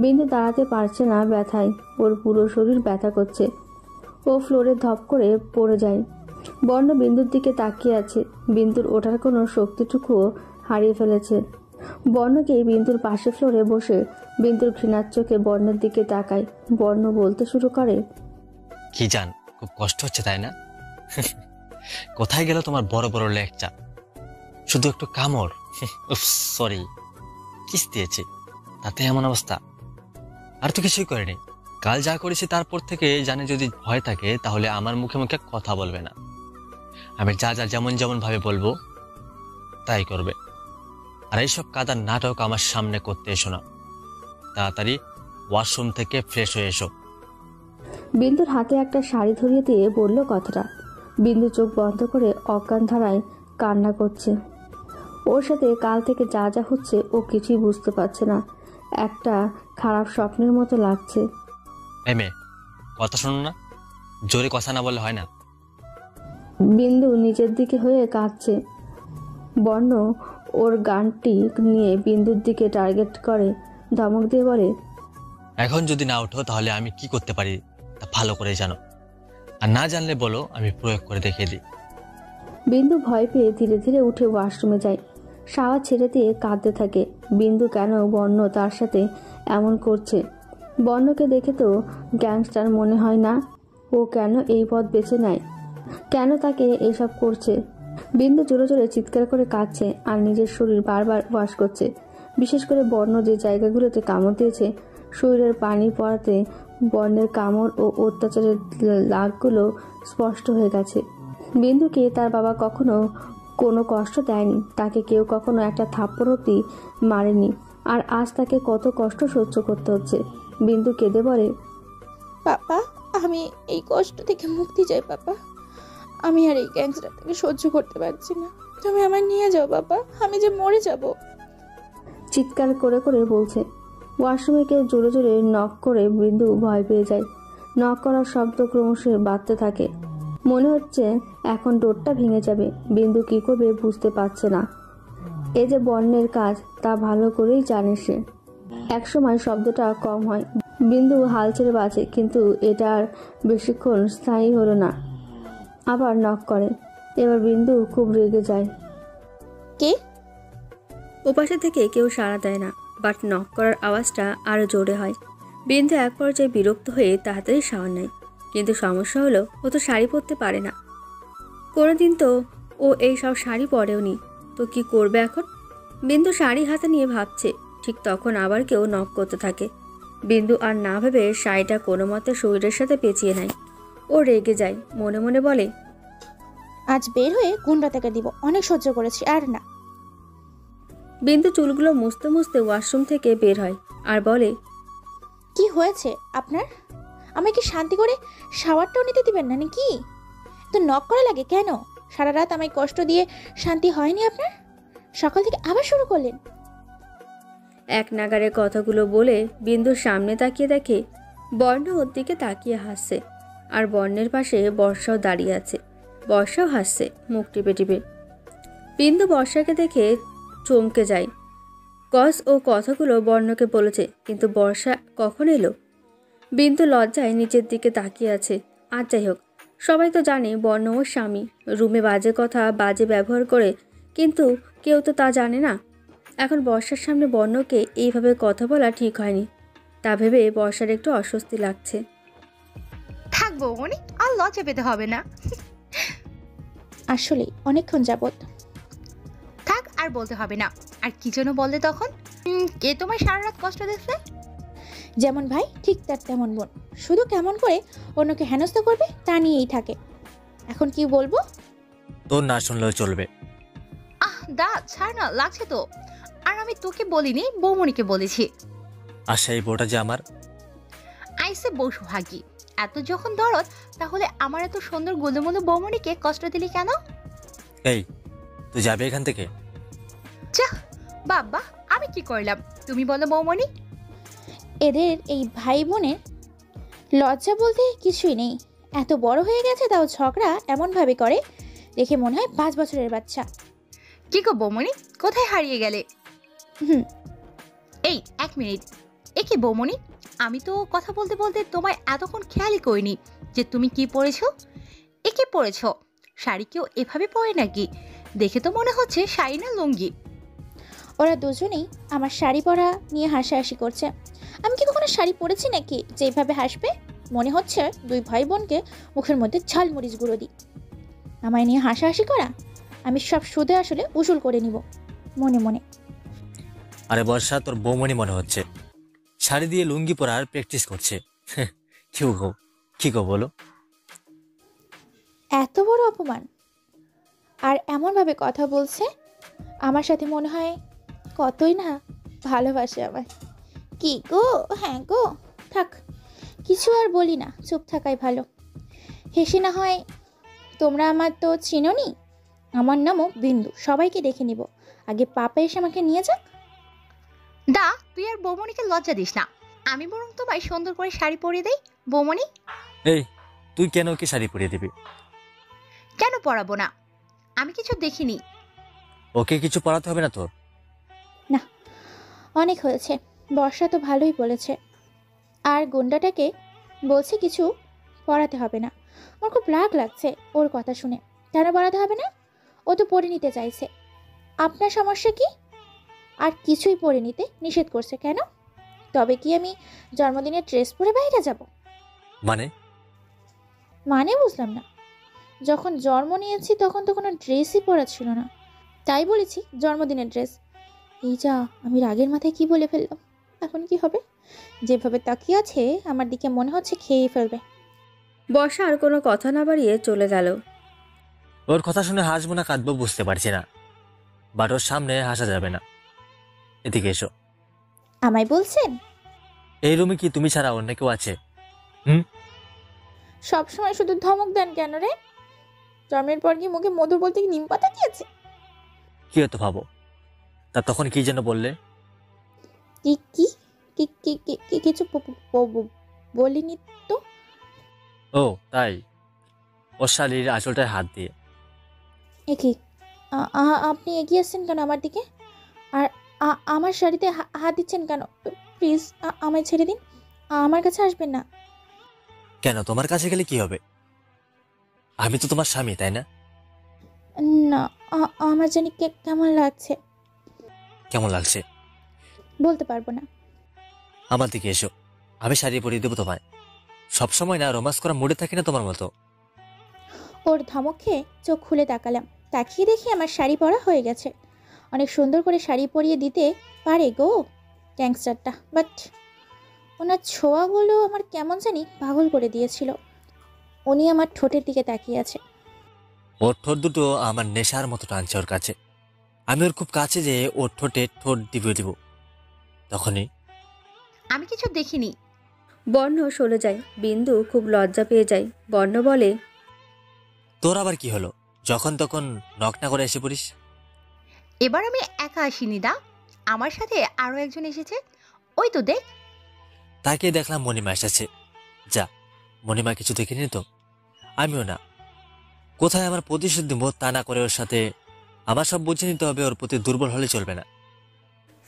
[SPEAKER 2] বিন্দু দাঁড়াতে পারছে না ব্যথায়, ওর পুরো শরীর ব্যথা করছে। ও ফ্লোরে ধপ করে পড়ে যায়। বর্ণ বিন্দুর দিকে তাকিয়ে আছে। বিন্দুর ওঠার কোনো শক্তিটুকুও হারিয়ে ফেলেছে। বর্ণকে বিন্দুর পাশে ফ্লোরে বসে বিন্দুর ঘৃণার চোখে বর্ণের দিকে তাকায়। বর্ণ বলতে শুরু করে,
[SPEAKER 3] কি জান, খুব কষ্ট হচ্ছে তাই না? কোথায় গেল তোমার বড় বড় লেকচার? শুধু একটু কামড়, সরি, কিস দিয়েছে, তাতে এমন অবস্থা। আর তো কিছুই করেনি। কাল যা করেছি তারপর থেকে জানে যদি ভয় থাকে তাহলে আমার মুখে মুখে কথা বলবে না। আমি যা যা যেমন যেমন ভাবে বলবো তাই করবে। আর এইসব কাদার নাটক আমার সামনে করতে এসো না। তাড়াতাড়ি ওয়াশরুম থেকে ফ্রেশ হয়ে এসো।
[SPEAKER 2] বিন্দুর হাতে একটা শাড়ি ধরিয়ে দিয়ে বলল কথাটা। বিন্দু চোখ বন্ধ করে অজ্ঞান ধারায় কান্না করছে। ওর সাথে কাল থেকে যা যা হচ্ছে ও কিছুই বুঝতে পারছে না। একটা খারাপ স্বপ্নের মতো লাগছে।
[SPEAKER 3] মেয়ে, কথা শোনো না, জোরে কথা না বললে হয় না।
[SPEAKER 2] বিন্দু নিজের দিকে হয়ে কাঁদছে। বর্ণ ওর গানটি নিয়ে বিন্দুর দিকে টার্গেট করে ধমক দিয়ে বলে,
[SPEAKER 3] এখন যদি না ওঠো তাহলে আমি কি করতে পারি তা ভালো করে জানো, আর না জানলে বলো, আমি প্রয়োগ করে দেখিয়ে দিই।
[SPEAKER 2] বিন্দু ভয় পেয়ে ধীরে ধীরে উঠে ওয়াশরুমে যায়। শাওয়ার ছেড়ে দিয়ে কাঁদতে থাকে। বিন্দু কেন বর্ণ তার সাথে এমন করছে? বর্ণকে দেখে তো গ্যাংস্টার মনে হয় না। ও কেন এই পথ বেছে নেয়? কেন তাকে এসব করছে? বিন্দু জোরে জোরে চিৎকার করে কাঁদছে আর নিজের শরীর বারবার ওয়াশ করছে। বিশেষ করে বর্ণ যে জায়গাগুলোতে কামড় দিয়েছে, শরীরের পানি পড়াতে বর্ণের কামড় ও অত্যাচারের দাগগুলো স্পষ্ট হয়ে গেছে। বিন্দুকে তার বাবা কখনো কোনো কষ্ট দেয়নি। তাকে কেউ কখনো একটা থাপ্পড় অব্দি মারেনি। আর আজ তাকে কত কষ্ট সহ্য করতে হচ্ছে। বিন্দু কেঁদে বলে,
[SPEAKER 1] পাপা, আমি এই কষ্ট থেকে মুক্তি চাই পাপা। আমি আর এই গ্যাংস্টারটাকে সহ্য করতে পারছি না। তুমি আমায় নিয়ে যাও বাবা, আমি যে মরে যাব।
[SPEAKER 2] চিৎকার করে করে বলছে। ওয়াশরুমে কেউ জোরে জোরে নক করে বিন্দু ভয় পেয়ে যায়। নক করার শব্দ ক্রমশ বাড়তে থাকে। মনে হচ্ছে এখন ডোরটা ভেঙে যাবে। বিন্দু কী করবে বুঝতে পারছে না। এ যে বর্ণের কাজ তা ভালো করেই জানে সে। একসময় শব্দটা কম হয়, বিন্দু হাল ছেড়ে বাঁচে, কিন্তু এটা আর বেশিক্ষণ স্থায়ী হলো না। আবার নক করে। এবার বিন্দু খুব রেগে যায়।
[SPEAKER 1] কে?
[SPEAKER 2] ওপাশে থেকে কেউ সাড়া দেয় না, বাট নক করার আওয়াজটা আরও জোরে হয়। বিন্দু এক পর্যায়ে বিরক্ত হয়ে তাড়াতাড়ি শাওয়ার নেয়। কিন্তু সমস্যা হলো ও তো শাড়ি পরতে পারে না। কোনোদিন তো ও এই সব শাড়ি পরেও নি, তো কি করবে এখন? বিন্দু শাড়ি হাতে নিয়ে ভাবছে। ঠিক তখন আবার কেউ নক করতে থাকে। বিন্দু আর না ভেবে শাড়িটা কোনো মতে শরীরের সাথে পেঁচিয়ে নেয়। ও রেগে যায়, মনে মনে বলে,
[SPEAKER 1] আজ বের হয়ে গুন্ডা থেকে দিব, অনেক সহ্য করেছি আর না।
[SPEAKER 2] বিন্দু চুলগুলো মুছতে মুছতে ওয়াশরুম থেকে বের হয় আর বলে,
[SPEAKER 1] কি হয়েছে আপনার? আমাকে কি শান্তি করে শাওয়ারটাও নিতে দিবেন না নাকি? তো নক করা লাগে কেন? সারা রাত আমায় কষ্ট দিয়ে শান্তি হয়নি আপনার? সকাল থেকে আবার শুরু করলেন।
[SPEAKER 2] এক নাগারে কথাগুলো বলে বিন্দুর সামনে তাকিয়ে দেখে বর্ণ ওর দিকে তাকিয়ে হাসছে, আর বর্ণের পাশে বর্ষাও দাঁড়িয়ে আছে। বর্ষাও হাসছে মুখ টিপে টিপে। বিন্দু বর্ষাকে দেখে চমকে যায়। কস ও কথাগুলো বর্ণকে বলেছে, কিন্তু বর্ষা কখন এলো? বিন্দু লজ্জায় নিচের দিকে তাকিয়ে আছে। আর যাই হোক, সবাই তো জানে বর্ণ ওর স্বামী, রুমে বাজে কথা বাজে ব্যবহার করে, কিন্তু কেউ তো তা জানে না। এখন বর্ষার সামনে বর্ণকে এইভাবে কথা বলা ঠিক হয়নি, তা ভেবে বর্ষার একটু অস্বস্তি লাগছে।
[SPEAKER 8] থাকবো মনি, আর লজ্জা পেতে হবে না।
[SPEAKER 1] আসলে অনেকক্ষণ যাবত।
[SPEAKER 8] থাক, আর বলতে হবে না। আর কি যেন বললে তখন? কে তোমায় সারা রাত কষ্ট দিচ্ছে?
[SPEAKER 1] যেমন ভাই ঠিক তার তেমন বোন, শুধু কেমন করে অন্যকে হেনস্থা করবে তা নিয়েই থাকে। এখন কি বলবো?
[SPEAKER 3] তোর না শুনলেও চলবে।
[SPEAKER 8] দা ছাড় না, লাগছে তো। আর আমি তোকে বলিনি, বৌমনিকে বলেছি।
[SPEAKER 3] আর সেই বউটা যে আমার।
[SPEAKER 8] আইসে বউ সুহাগী, এত যখন দরদ, তাহলে আমার এত সুন্দর গোলুমলু বৌমনিকে কষ্ট দিলি কেন?
[SPEAKER 3] এই, তুই যাবে এখান থেকে?
[SPEAKER 8] যা বাবা, আমি কি করলাম তুমি বলো বৌমনি?
[SPEAKER 1] এদের এই ভাই বোনের লজ্জা বলতে কিছুই নেই। এত বড় হয়ে গেছে তাও ঝগড়া এমনভাবে করে, দেখে মনে হয় 5 বছরের বাচ্চা।
[SPEAKER 8] কি গো বৌমনি, কোথায় হারিয়ে গেলে?
[SPEAKER 1] হুম।
[SPEAKER 8] এই 1 মিনিট। এ কি বৌমনি, আমি তো কথা বলতে বলতে তোমায় এতক্ষণ খেয়ালই করিনি যে তুমি কি পরেছো। এ কি পরেছো? শাড়ি কেউ এভাবে পরে নাকি? দেখে তো মনে হচ্ছে শাড়ি না লুঙ্গি।
[SPEAKER 1] ওরা দুজনেই আমার শাড়ি পরা নিয়ে হাসাহাসি করছে। আমি কি কখনো শাড়ি পরেছি নাকি যেভাবে হাসবে? মনে হচ্ছে 2 ভাই বোনকে মুখের মধ্যে ঝালমরিচ গুঁড়ো দিই। আমায় নিয়ে হাসাহাসি করা আমি সব সুদে আসলে উসুল করে নিব মনে মনে।
[SPEAKER 3] আরে বর্ষা, তোর বৌমনি মনে হচ্ছে শাড়ি দিয়ে লুঙ্গি পরার প্র্যাকটিস করছে। কি গো বলো?
[SPEAKER 1] এত বড় অপমান! আর এমনভাবে কথা বলছে আমার সাথে, মনে হয় কতই না ভালোবাসে আমায়। কি গো? হ্যাঁ গো। থাক, কিছু আর বলি না, চুপ থাকাই ভালো। হেসে না হয়। তোমরা আমার তো চিনোনি, আমার নামও বিন্দু, সবাইকে দেখে নিব। আগে পাপা এসে আমাকে নিয়ে যাক।
[SPEAKER 8] দা, তুই আর বৌমনিকে লজ্জা দিস না। আমি বরং তোমায় সুন্দর করে শাড়ি পরিয়ে দেই। বৌমনি,
[SPEAKER 3] এই, তুই কেন ওকে শাড়ি পরিয়ে দিবি?
[SPEAKER 8] কেন পরাবো না? আমি কিছু দেখিনি।
[SPEAKER 3] ওকে কিছু পরাতে হবে না তোর।
[SPEAKER 1] না, অনেক হয়েছে। বর্ষা তো ভালোই বলেছে, আর গুন্ডাটাকে বলছে কিছু পড়াতে হবে না। আমার খুব রাগ লাগছে ওর কথা শুনে। কেন পড়াতে হবে না? ও তো পড়ে নিতে চাইছে। আপনার সমস্যা কি? আর কিছুই পড়ে নিতে নিষেধ করছে কেন? তবে কি আমি জন্মদিনের ড্রেস পরে বাইরে যাব? মানে বুঝলাম না। যখন জন্ম নিয়েছি তখন তো কোনো ড্রেসই পরা ছিল না, তাই বলেছি জন্মদিনের ড্রেস। এই যা, আমি রাগের মাথায় কি বলে ফেললাম। এখন কি হবে? যেভাবে তাকিয়ে আছে আমার দিকে মনে হচ্ছে খেয়ে ফেলবে।
[SPEAKER 2] বর্ষা আর কোনো কথা না বাড়িয়ে চলে গেল।
[SPEAKER 3] ওর কথা শুনে হাসবো না কাঁদবো বুঝতে পারছি না, বাট ওর সামনে হাসা যাবে না। এদিকে এসো।
[SPEAKER 1] আমায় বলছেন?
[SPEAKER 3] এই রুমে কি তুমি ছাড়া অন্য কেউ আছে?
[SPEAKER 1] সবসময় শুধু ধমক দেন কেন রে? জন্মের পর কি মুখে মধু বলতে কি নিম পাতা দিয়েছে?
[SPEAKER 3] কি হতো ভাবো? তা তখন কি যেন বললে?
[SPEAKER 1] কি কি কি কি কি- কি- কিছু বলিনি তো।
[SPEAKER 3] ও তাই? ওর শাড়ির আঁচলটায় হাত দিয়ে।
[SPEAKER 1] কি আপনি এগিয়ে আসছেন কেন আমার দিকে? আর আমার শাড়িতে হাত দিচ্ছেন কেন? প্লিজ আমায় ছেড়ে দিন, আমার কাছে আসবেন না।
[SPEAKER 3] কেন, তোমার কাছে গেলে কি হবে? আমি তো তোমার স্বামী, তাই না?
[SPEAKER 1] না, আমার জানি কেমন লাগছে।
[SPEAKER 3] কেমন লাগছে
[SPEAKER 1] বলতে পারবো না।
[SPEAKER 3] আমার দিকে এসো, আমি শাড়ি পরিয়ে দেবো তোমায়। সবসময় না রোমান্স করা মুডে থাকি না তোমার মতো।
[SPEAKER 1] ওর ধমক খেয়ে চোখ খুলে তাকালাম। তাকিয়ে দেখি আমার শাড়ি পরা হয়ে গেছে। অনেক সুন্দর করে শাড়ি পরিয়ে দিতে পারে গো গ্যাংস্টারটা, বাট ওনার ছোঁয়াগুলো আমার কেমন জানি পাগল করে দিয়েছিল। উনি আমার ঠোঁটের দিকে তাকিয়ে আছে।
[SPEAKER 3] ওর ঠোঁট দুটো আমার নেশার মতো টানছে ওর কাছে। আমি ওর খুব কাছে যে ওর ঠোঁটে ঠোঁট দিব তখনই
[SPEAKER 8] আমি কিছু দেখিনি।
[SPEAKER 2] বর্ণ সরে যায়। বিন্দু খুব লজ্জা পেয়ে যায়। বর্ণ বলে,
[SPEAKER 3] তোর আবার কি হলো? যখন তখন নক না করে এসে পড়িস।
[SPEAKER 8] এবার আমি একা আসিনি দা, আমার সাথে আরো একজন এসেছে। ওই তো দেখ।
[SPEAKER 3] তাকে দেখলাম মণিমা এসেছে। যা, মণিমা কিছু দেখিনি তো? আমিও না। কোথায় আমার প্রতিশোধ দিব তা না করে ওর সাথে আমার সব বুঝে নিতে হবে। ওর প্রতি দুর্বল হলে চলবে না।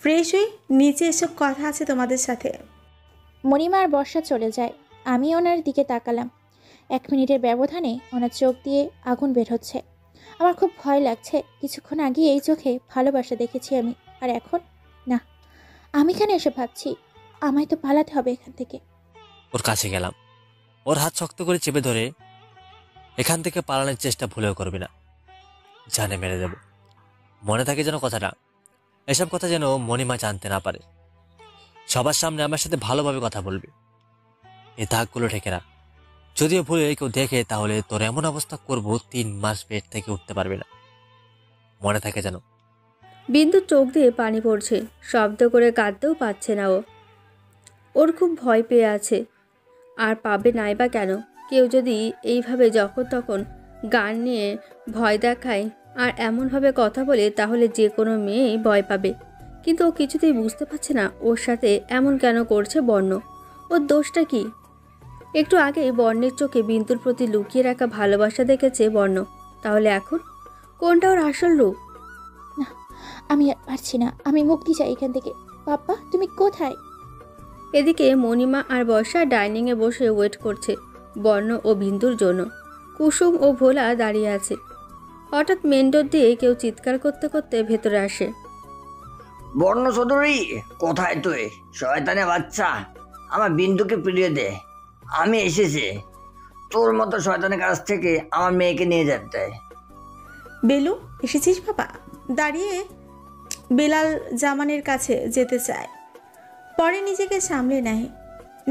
[SPEAKER 6] ফ্রেশ হয়ে নিচে এসব কথা আছে তোমাদের সাথে।
[SPEAKER 1] মণিমা আর বর্ষা চলে যায়। আমি ওনার দিকে তাকালাম। 1 মিনিটের ব্যবধানে ওনার চোখ দিয়ে আগুন বের হচ্ছে। আমার খুব ভয় লাগছে। কিছুক্ষণ আগে এই চোখে ভালোবাসা দেখেছি আমি, আর এখন না। আমি কেন এসে ভাবছি আমায় তো পালাতে হবে এখান থেকে।
[SPEAKER 3] ওর কাছে গেলাম। ওর হাত শক্ত করে চেপে ধরে, এখান থেকে পালানোর চেষ্টা ভুলেও করবি না, জানে মেরে দেব। মনে থাকে যেন কথাটা। এসব কথা যেন মণিমা জানতে না পারে। সবার সামনে আমার সাথে ভালোভাবে কথা বলবি। এই দাগগুলো ঠেকে রাখ। যদিও ভুলে কেউ দেখে তাহলে তোর এমন অবস্থা করব 3 মাস পেট থেকে উঠতে পারবে না। মনে থাকে যেন।
[SPEAKER 2] বিন্দুর চোখ দিয়ে পানি পড়ছে। শব্দ করে কাঁদতেও পাচ্ছে না ও। ওর খুব ভয় পেয়ে আছে। আর পাবে নাই বা কেন? কেউ যদি এইভাবে যখন তখন গান নিয়ে ভয় দেখায় আর এমনভাবে কথা বলে, তাহলে যে কোনো মেয়েই ভয় পাবে। কিন্তু ও কিছুতেই বুঝতে পারছে না ওর সাথে এমন কেন করছে বর্ণ। ওর দোষটা কি? একটু আগে বর্ণের চোখে বিন্দুর প্রতি লুকিয়ে রাখা ভালোবাসা দেখেছে বর্ণ। তাহলে এখন কোনটা ওর আসল রূপ?
[SPEAKER 1] আমি আর পারছি না। আমি মুক্তি চাই এখান থেকে। পাপ্পা, তুমি কোথায়?
[SPEAKER 2] এদিকে মণিমা আর বর্ষা ডাইনিংয়ে বসে ওয়েট করছে বর্ণ ও বিন্দুর জন্য। কুসুম ও ভোলা দাঁড়িয়ে আছে। হঠাৎ মেন ডোর দিয়ে কেউ চিৎকার করতে করতে ভেতরে আসে।
[SPEAKER 4] বর্ণ চৌধুরী, কোথায় তুই? শয়তানে বাচ্চা, আমার বিন্দুকে ফিরিয়ে দে। আমি এসেছি তোর মতো শয়তানের কাছ থেকে আমার মেয়েকে নিয়ে যেতে।
[SPEAKER 6] বেলু, এসেছিস বাবা? দাঁড়িয়ে বেলাল জামানের কাছে যেতে চায়, পরে নিজেকে সামলে নেয়।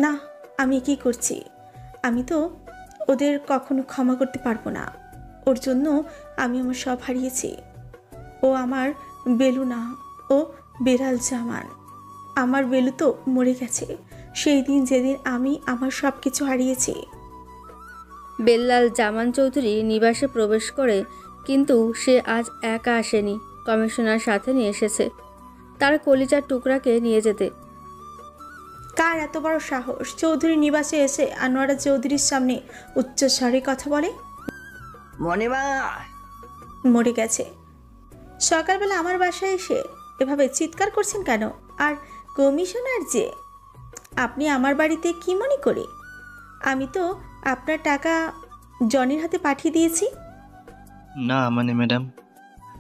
[SPEAKER 6] না, আমি কি করছি? আমি তো ওদের কখনো ক্ষমা করতে পারবো না। ওর জন্য আমি আমার সব হারিয়েছি। ও আমার বেলু না, ও বেলাল জামান। আমার বেলু তো মরে গেছে সেই দিন যেদিন আমি আমার সব কিছু হারিয়েছি।
[SPEAKER 2] বেল্লাল জামান চৌধুরী নিবাসে প্রবেশ করে, কিন্তু সে আজ একা আসেনি, কমিশনার সাথে নিয়ে এসেছে তার কলিজার টুকরাকে নিয়ে যেতে।
[SPEAKER 6] কার এত বড় সাহস চৌধুরী নিবাসে এসে আনোয়ারা চৌধুরীর সামনে উচ্চস্বরে কথা বলে?
[SPEAKER 4] মণিমা
[SPEAKER 6] মরে গেছে। সকালবেলা আমার বাসায় এসে এভাবে চিৎকার করছেন কেন? আর কমিশনার যে, আপনি আমার বাড়িতে কি মনে করে? আমি তো আপনার টাকা জনির হাতে পাঠিয়ে দিয়েছি।
[SPEAKER 5] না মানে ম্যাডাম।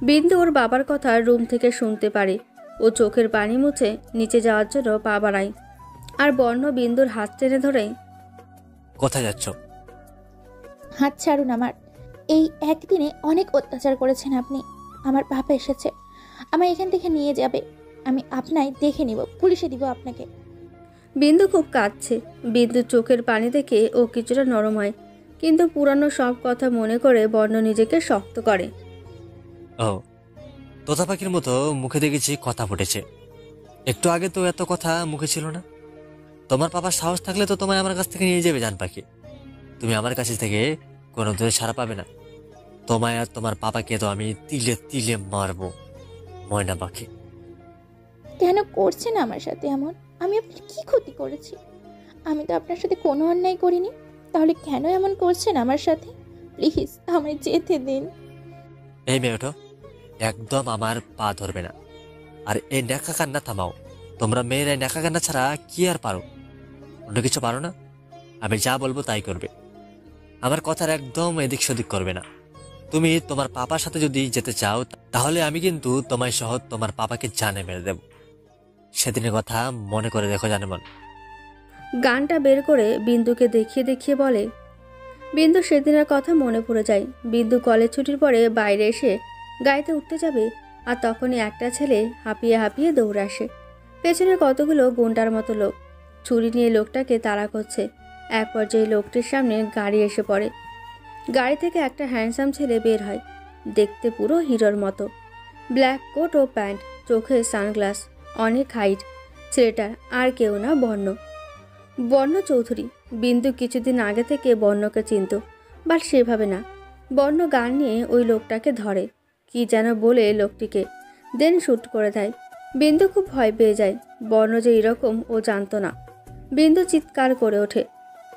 [SPEAKER 2] বিন্দু ওর বাবার কথা রুম থেকে শুনতে পারে। ও চোখের পানি মুছে নিচে যাওয়ার জন্য পা বাড়ায়, আর বর্ণ বিন্দুর হাত টেনে ধরে।
[SPEAKER 3] কোথায় যাচ্ছ?
[SPEAKER 1] হাত ছাড়ুন আমার। এই একদিনে অনেক অত্যাচার করেছেন আপনি। আমার বাবা এসেছে, আমায় এখান থেকে নিয়ে যাবে। আমি আপনায় দেখে নিব, পুলিশে দিব আপনাকে।
[SPEAKER 2] বিন্দু খুব কাঁদছে। বিন্দুর চোখের পানি দেখে ও কিছুটা নরম হয়, কিন্তু পুরানো সব কথা মনে করে বর্ণ নিজেকে শক্ত করে।
[SPEAKER 3] ও, তোতা পাখির মতো মুখে দেখেছি কথা ফুটেছে। একটু আগে তো এত কথা মুখে ছিল না। তোমার পাপার সাহস থাকলে তো তোমায় আমার কাছ থেকে নিয়ে যাবে জান পাখি। তুমি আমার কাছে থেকে কোনো দিন সাড়া পাবে না। তোমায় আর তোমার পাপাকে তো আমি তিলে তিলে মারবো, ময়না পাখি।
[SPEAKER 1] কেন করছেন আমার সাথে এমন? আমি আপনার কি ক্ষতি করেছি? আমি তো আপনার সাথে কোনো অন্যায় করিনি, তাহলে কেন এমন করছেন আমার সাথে? প্লিজ আমায় যেতে দিন।
[SPEAKER 3] এই মেয়ে ওঠো, একদম আমার পা ধরবে না। আর এই নেকা কান্না থামাও। তোমরা মেয়েরা নেকা কান্না ছাড়া কি আর পারো? অন্য কিছু পারো না? আমি যা বলবো তাই করবে। আমার কথার একদম এদিক সেদিক করবে না। তুমি তোমার পাপার সাথে যদি যেতে চাও, তাহলে আমি কিন্তু তোমায় সহ তোমার পাপাকে জানে মেরে দেব। সেদিনের কথা মনে করে দেখো জানেমন।
[SPEAKER 2] গানটা বের করে বিন্দুকে দেখিয়ে দেখিয়ে বলে। বিন্দু সেদিনের কথা মনে পড়ে যায়। বিন্দু কলেজ ছুটির পরে বাইরে এসে গাড়িতে উঠতে যাবে, আর তখনই একটা ছেলে হাঁপিয়ে হাঁপিয়ে দৌড়ে আসে। পেছনে কতগুলো গুন্ডার মতো লোক ছুরি নিয়ে লোকটাকে তাড়া করছে। এক পর্যায়ে লোকটির সামনে গাড়ি এসে পড়ে। গাড়ি থেকে একটা হ্যান্ডসাম ছেলে বের হয়, দেখতে পুরো হিরোর মতো। ব্ল্যাক কোট ও প্যান্ট, চোখে সানগ্লাস, অনেক হাইট। ছেলেটার আর কেউ না, বর্ণ চৌধুরী। বিন্দু কিছুদিন আগে থেকে বর্ণকে চিনত, বাট সেভাবে না। বর্ণ গান নিয়ে ওই লোকটাকে ধরে, কি যেন বলে লোকটিকে, দেন শ্যুট করে দেয়। বিন্দু খুব ভয় পেয়ে যায়। বর্ণ যে এরকম ও জানতো না। বিন্দু চিৎকার করে ওঠে।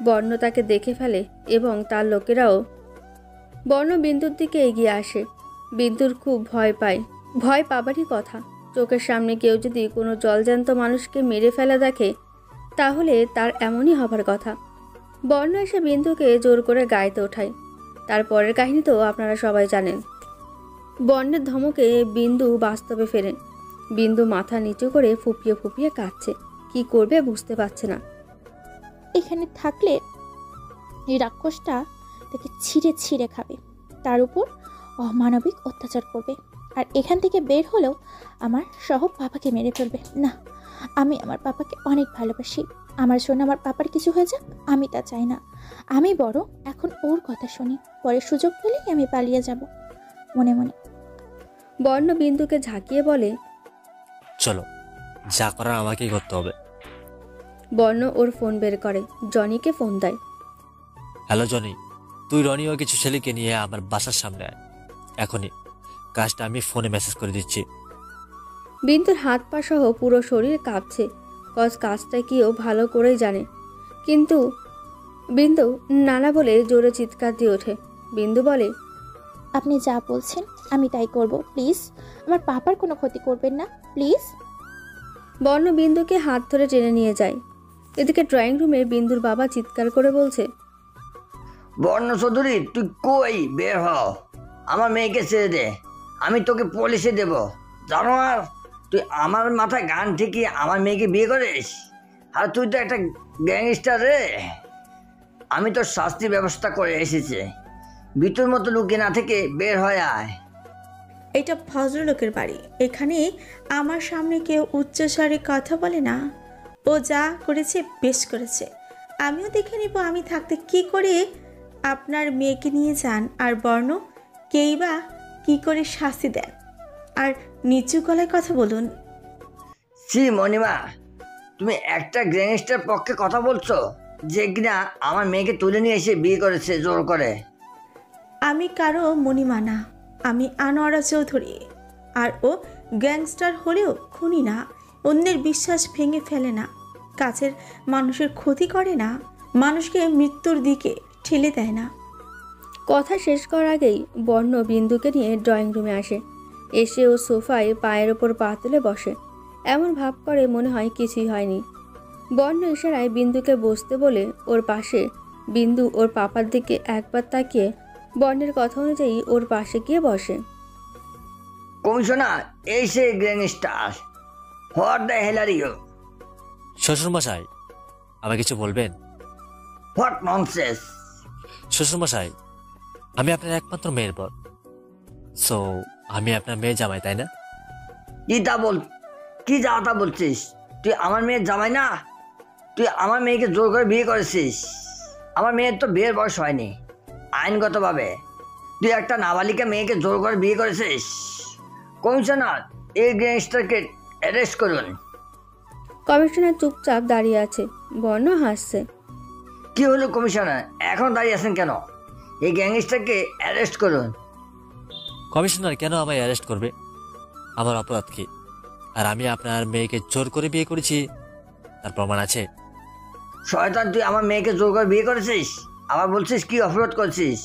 [SPEAKER 2] বর্ণ তাকে দেখে ফেলে এবং তার লোকেরাও। বর্ণ বিন্দুর দিকে এগিয়ে আসে। বিন্দুর খুব ভয় পায়। ভয় পাবারই কথা। চোখের সামনে কেউ যদি কোনো জলজ্যান্ত মানুষকে মেরে ফেলা দেখে, তাহলে তার এমনই হবার কথা। বর্ণ এসে বিন্দুকে জোর করে গাড়িতে ওঠায়। তারপরের কাহিনী তো আপনারা সবাই জানেন। বর্ণের ধমকে বিন্দু বাস্তবে ফেরেন। বিন্দু মাথা নিচু করে ফুপিয়ে ফুপিয়ে কাঁদছে, কি করবে বুঝতে পারছে না।
[SPEAKER 1] এখানে থাকলে এই রাক্ষসটা তাকে ছিঁড়ে ছিঁড়ে খাবে, তার উপর অমানবিক অত্যাচার করবে, আর এখান থেকে বের হলেও আমার সহ পাপাকে মেরে ফেলবে। না, আমি আমার পাপাকে অনেক ভালোবাসি। আমার জন্য আমার পাপার কিছু হয়ে যাক, আমি তা চাই না। আমি বড় এখন ওর কথা শুনি, পরে সুযোগ পেলেই আমি পালিয়ে যাব মনে মনে।
[SPEAKER 2] বর্ণ বিন্দুকে ঝাঁকিয়ে বলে,
[SPEAKER 3] চলো, যা করার আমাকেই করতে হবে।
[SPEAKER 2] বর্ণ ওর ফোন বের করে, জনিকে ফোন দেয়।
[SPEAKER 3] হ্যালো জনি, তুই রনি ও কিছু ছেলেকে নিয়ে আমার বাসার সামনে আয় এখনই। কাজটা আমি ফোনে মেসেজ করে দিচ্ছি।
[SPEAKER 2] বিন্দুর হাত পা সহ পুরো শরীর কাঁপছে, কাজটা কি ও ভালো করেই জানে। কিন্তু বিন্দু নানা বলে জোরে চিৎকার দিয়ে ওঠে। বিন্দু বলে,
[SPEAKER 1] আপনি যা বলছেন আমি তাই করব, প্লিজ আমার পাপার কোনো ক্ষতি করবেন না, প্লিজ।
[SPEAKER 2] বর্ণ বিন্দুকে হাত ধরে টেনে নিয়ে যায়। এদিকে ড্রয়িং রুমে বিন্দুর বাবা চিৎকার করে বলছে,
[SPEAKER 4] বর্ণ চৌধুরী, তুই কই, বের হ, আমার মেয়েকে ছেড়ে দে, আমি তোকে পুলিশে দেব। জানো, আর তুই আমার মাথায় গান ঠিকই আমার মেয়েকে বিয়ে করিস, আর তুই তো একটা গ্যাংস্টার রে। আমি তোর শাস্তি ব্যবস্থা করে এসেছি, বিতুর মতো লুকিয়ে না থেকে বের হয়ে আয়।
[SPEAKER 6] এটা ভদ্রলোকের বাড়ি, এখানে আমার সামনে কেউ উচ্চস্বরে কথা বলে না। ও যা করেছে বেশ করেছে, আমিও দেখে নিব আমি থাকতে কি করে আপনার মেয়েকে নিয়ে যান, আর বর্ণ কেই বা কী করে শাস্তি দেন। আর নিচু গলায় কথা বলুন।
[SPEAKER 4] সি মণিমা, তুমি একটা গ্যাংস্টার পক্ষে কথা বলছো, যে কিনা আমার মেয়েকে তুলে নিয়ে এসে বিয়ে করেছে জোর করে।
[SPEAKER 6] আমি কারো মণিমা না, আমি আনোয়ারা চৌধুরী। আর ও গ্যাংস্টার হলেও খুনি না, অন্যের বিশ্বাস ভেঙে ফেলে না, কাছের মানুষের ক্ষতি করে না, মানুষকে মৃত্যুর দিকে ঠেলে দেয় না।
[SPEAKER 2] কথা শেষ করার আগেই বর্ণ বিন্দুকে নিয়ে ড্রয়িং রুমে আসে। এসে ও সোফায় পায়ের ওপর পা তুলে বসে, এমন ভাব করে মনে হয় কিছুই হয়নি। বর্ণ ইশারায় বিন্দুকে বসতে বলে ওর পাশে। বিন্দু ওর পাপার দিকে একবার তাকিয়ে বর্ণের কথা অনুযায়ী ওর পাশে গিয়ে বসে।
[SPEAKER 4] কমিশনার, এই সে gangster, what the hell are you?
[SPEAKER 3] শ্বশুরমশাই, আমাকে কিছু বলবেন?
[SPEAKER 4] What nonsense!
[SPEAKER 3] শ্বশুরমশাই, আমি আপনার একমাত্র মেয়ের পর, সো আমি আপনার মেয়ে জামাই, তাই না?
[SPEAKER 4] কি যা তা বলছিস? তুই আমার মেয়ের জামাই না, তুই আমার মেয়েকে জোর করে বিয়ে করেছিস। আমার মেয়ের তো বিয়ের বয়স হয়নি আইনগতভাবে, তুই একটা নাবালিকা মেয়েকে জোর করে বিয়ে করেছিস। কমিশনার, এই গ্যাংস্টারকে অ্যারেস্ট করুন।
[SPEAKER 2] কমিশনার চুপচাপ দাঁড়িয়ে আছে। বর্ণ হাসছে।
[SPEAKER 4] কি হলো কমিশনার, এখন দাঁড়িয়ে আছেন কেন? এই গ্যাংস্টারকে অ্যারেস্ট করুন।
[SPEAKER 3] কমিশনার কেন আমায় অ্যারেস্ট করবে? আমার অপরাধ কি? আর আমি আপনার মেয়েকে জোর করে বিয়ে করেছি, তার প্রমাণ আছে?
[SPEAKER 4] শয়তান, তুই আমার মেয়েকে জোর করে বিয়ে করেছিস, আবার বলছিস কি অপরাধ করছিস?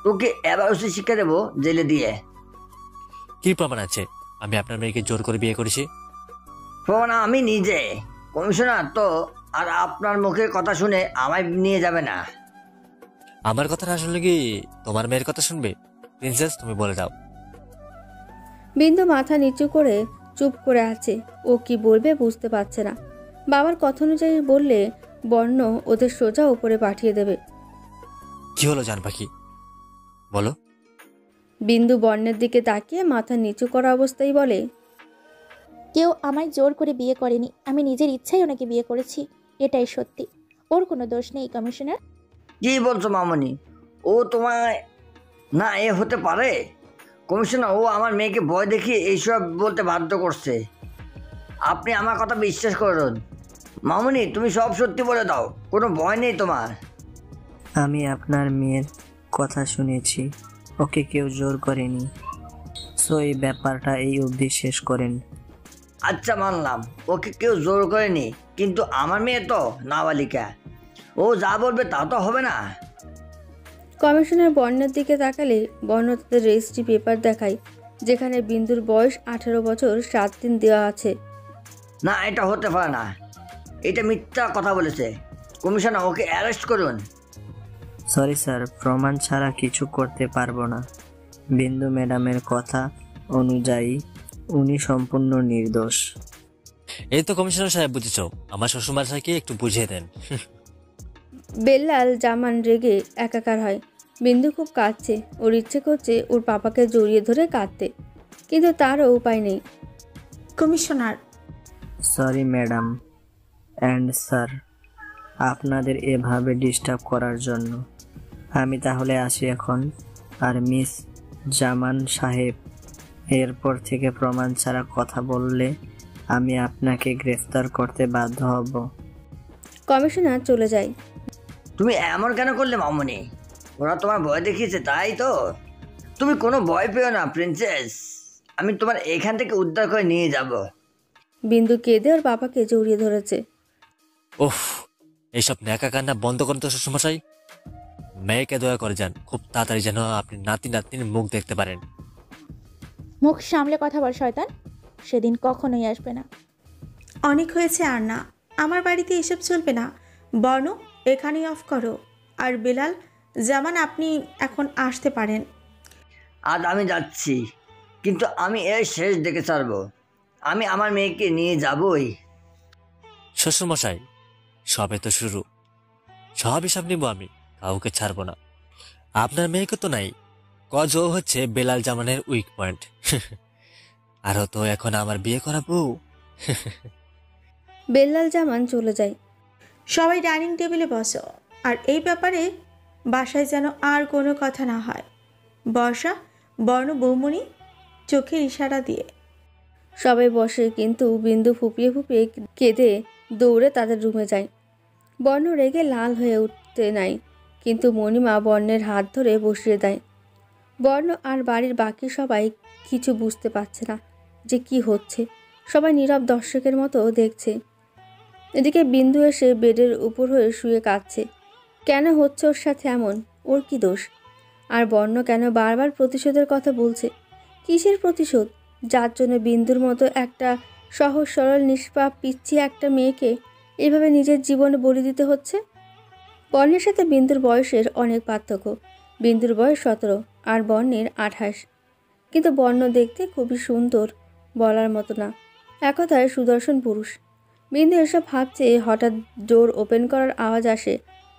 [SPEAKER 4] তোকে এবার উচিত শিক্ষা দেবো জেলে দিয়ে।
[SPEAKER 3] কি প্রমাণ আছে আমি আপনার মেয়েকে জোর করে বিয়ে করেছি?
[SPEAKER 4] প্রমাণ আমি নিজে। কমিশনার তো আর আপনার মুখের কথা শুনে আমায় নিয়ে যাবে না।
[SPEAKER 3] আমার কথা না শুনলে কি তোমার মেয়ের কথা শুনবে? প্রিন্সেস, তুমি বলে দাও।
[SPEAKER 2] বিন্দু মাথা নিচু করে চুপ করে আছে। ও কি বলবে বুঝতে পারছে না। বাবার কথা অনুযায়ী বললে বর্ণ ওদের সোজা উপরে পাঠিয়ে দেবে।
[SPEAKER 3] কি হলো জান পাখি, বলো।
[SPEAKER 2] বিন্দু বর্ণের দিকে তাকিয়ে মাথা নিচু করা অবস্থায় বলে,
[SPEAKER 1] কেউ আমায় জোর করে বিয়ে করেনি, আমি নিজের ইচ্ছাই ওনাকে বিয়ে করেছি, এটাই সত্যি। ওর কোনো দোষ নেই কমিশনার।
[SPEAKER 4] কি বলছো মামনি? ও তোমায় না এ হতে পারে? কমিশনার, ও আমার মেয়েকে ভয় দেখিয়ে এইসব বলতে বাধ্য করছে। আপনি আমার কথা বিশ্বাস করুন। মামনি, তুমি সব সত্যি বলে দাও, কোনো ভয় নেই তোমার।
[SPEAKER 9] আমি আপনার মেয়ের কথা শুনেছি, ওকে কেউ জোর করেনি। সো এই ব্যাপারটা এই অবধি শেষ করেন।
[SPEAKER 4] আচ্ছা মানলাম, ওকে কেউ জোর করেনি, কিন্তু আমার মেয়ে তো নাবালিকা, ও যা বলবে তা তো হবে না।
[SPEAKER 2] কমিশনার বর্ণের দিকে তাকালে বর্ণ তাদের রেজিস্ট্রি পেপার দেখায়, যেখানে বিন্দুর বয়স 18 বছর 7 দিন দেওয়া আছে।
[SPEAKER 4] না, এটা হতে পারে না, এটা মিথ্যা কথা বলেছে। কমিশনার, ওকে অ্যারেস্ট করুন।
[SPEAKER 9] সরি স্যার, প্রমাণ ছাড়া কিছু করতে পারবো না। বিন্দু ম্যাডামের কথা অনুযায়ী উনি সম্পূর্ণ নির্দোষ।
[SPEAKER 3] এই তো কমিশনার সাহেব, বুঝেছ, আমার শ্বশুরমশাইকে একটু বুঝিয়ে দেন।
[SPEAKER 2] বেল্লাল জামান রেগে একাকার হয়। বিন্দু খুব কাঁদছে, ওর ইচ্ছে করছে ওর পাপাকে জড়িয়ে ধরে কাঁদতে, কিন্তু তারও উপায় নেই।
[SPEAKER 6] Commissioner,
[SPEAKER 9] sorry madam and sir, আপনাদের এভাবে ডিস্টার্ব করার জন্য। আমি তাহলে আসি এখন। আর মিস জামান সাহেব, এরপর থেকে প্রমাণ ছাড়া কথা বললে আমি আপনাকে গ্রেফতার করতে বাধ্য হব।
[SPEAKER 2] কমিশনার চলে যায়।
[SPEAKER 4] তুমি এমন কেন করলে মামনি? ওরা তোমার ভয় দেখিয়েছে, তাই তো? তুমি কোনো ভয় পেও না প্রিন্সেস, আমি তোমার এখান থেকে উদ্ধার করে নিয়ে যাব।
[SPEAKER 2] বিন্দু কেঁদে ওর বাবাকে জড়িয়ে ধরেছে।
[SPEAKER 3] ওহ, এইসব ন্যাকা কান্না বন্ধ করুন তো শ্বশুরমশাই। মেয়েকে দয়া করে যান, খুব তাড়াতাড়ি যেন আপনি নাতি নাতনির মুখ দেখতে পারেন।
[SPEAKER 1] মুখ সামলে কথা বল শয়তান, সেদিন কখনোই আসবে না।
[SPEAKER 6] অনেক হয়েছে আর না, আমার বাড়িতে এসব চলবে না। বর্ণ, এখানেই অফ করো। আর বেলাল, জামান, আপনি এখন আসতে পারেন।
[SPEAKER 4] আজ আমি যাচ্ছি, কিন্তু আমি এর শেষ দেখে ছাড়বো। আমি আমার মেয়েকে নিয়ে যাবই।
[SPEAKER 3] শ্বশুরমশাই, সবে তো শুরু, সব হিসাব নিব আমি, কাউকে ছাড়বো না। আপনার মেয়েকে তো নাই, কজ ও হচ্ছে বেলাল জামানের উইক পয়েন্ট। আরও তো এখন আমার বিয়ে করাবো।
[SPEAKER 2] বেল্লাল জামান চলে যায়।
[SPEAKER 6] সবাই ডাইনিং টেবিলে বসো, আর এই ব্যাপারে বাসায় যেন আর কোনো কথা না হয়। বর্ষা, বর্ণ, বৌমণি চোখের ইশারা দিয়ে।
[SPEAKER 2] সবাই বসে, কিন্তু বিন্দু ফুপিয়ে ফুপিয়ে কেঁদে দৌড়ে তাদের রুমে যায়। বর্ণ রেগে লাল হয়ে উঠতে নাই, কিন্তু মণিমা বর্ণের হাত ধরে বসিয়ে দেয়। বর্ণ আর বাড়ির বাকি সবাই কিছু বুঝতে পারছে না যে কি হচ্ছে। সবাই নীরব দর্শকের মতো দেখছে। এদিকে বিন্দু এসে বেডের উপর হয়ে শুয়ে কাঁদছে। কেন হচ্ছে ওর সাথে এমন? ওর কি দোষ? আর বর্ণ কেন বারবার প্রতিশোধের কথা বলছে? কিসের প্রতিশোধ, যার জন্য বিন্দুর মতো একটা সহজ সরল নিষ্পাপ পিচ্ছি একটা মেয়েকে এভাবে নিজের জীবনে বলি দিতে হচ্ছে? বর্ণের সাথে বিন্দুর বয়সের অনেক পার্থক্য। বিন্দুর বয়স 17 আর বর্ণের 28, কিন্তু বর্ণ দেখতে খুবই সুন্দর, বলার মতো না, এক কথায় সুদর্শন পুরুষ। বিন্দু এসব ভাবছে, হঠাৎ ডোর ওপেন করার আওয়াজ আসে।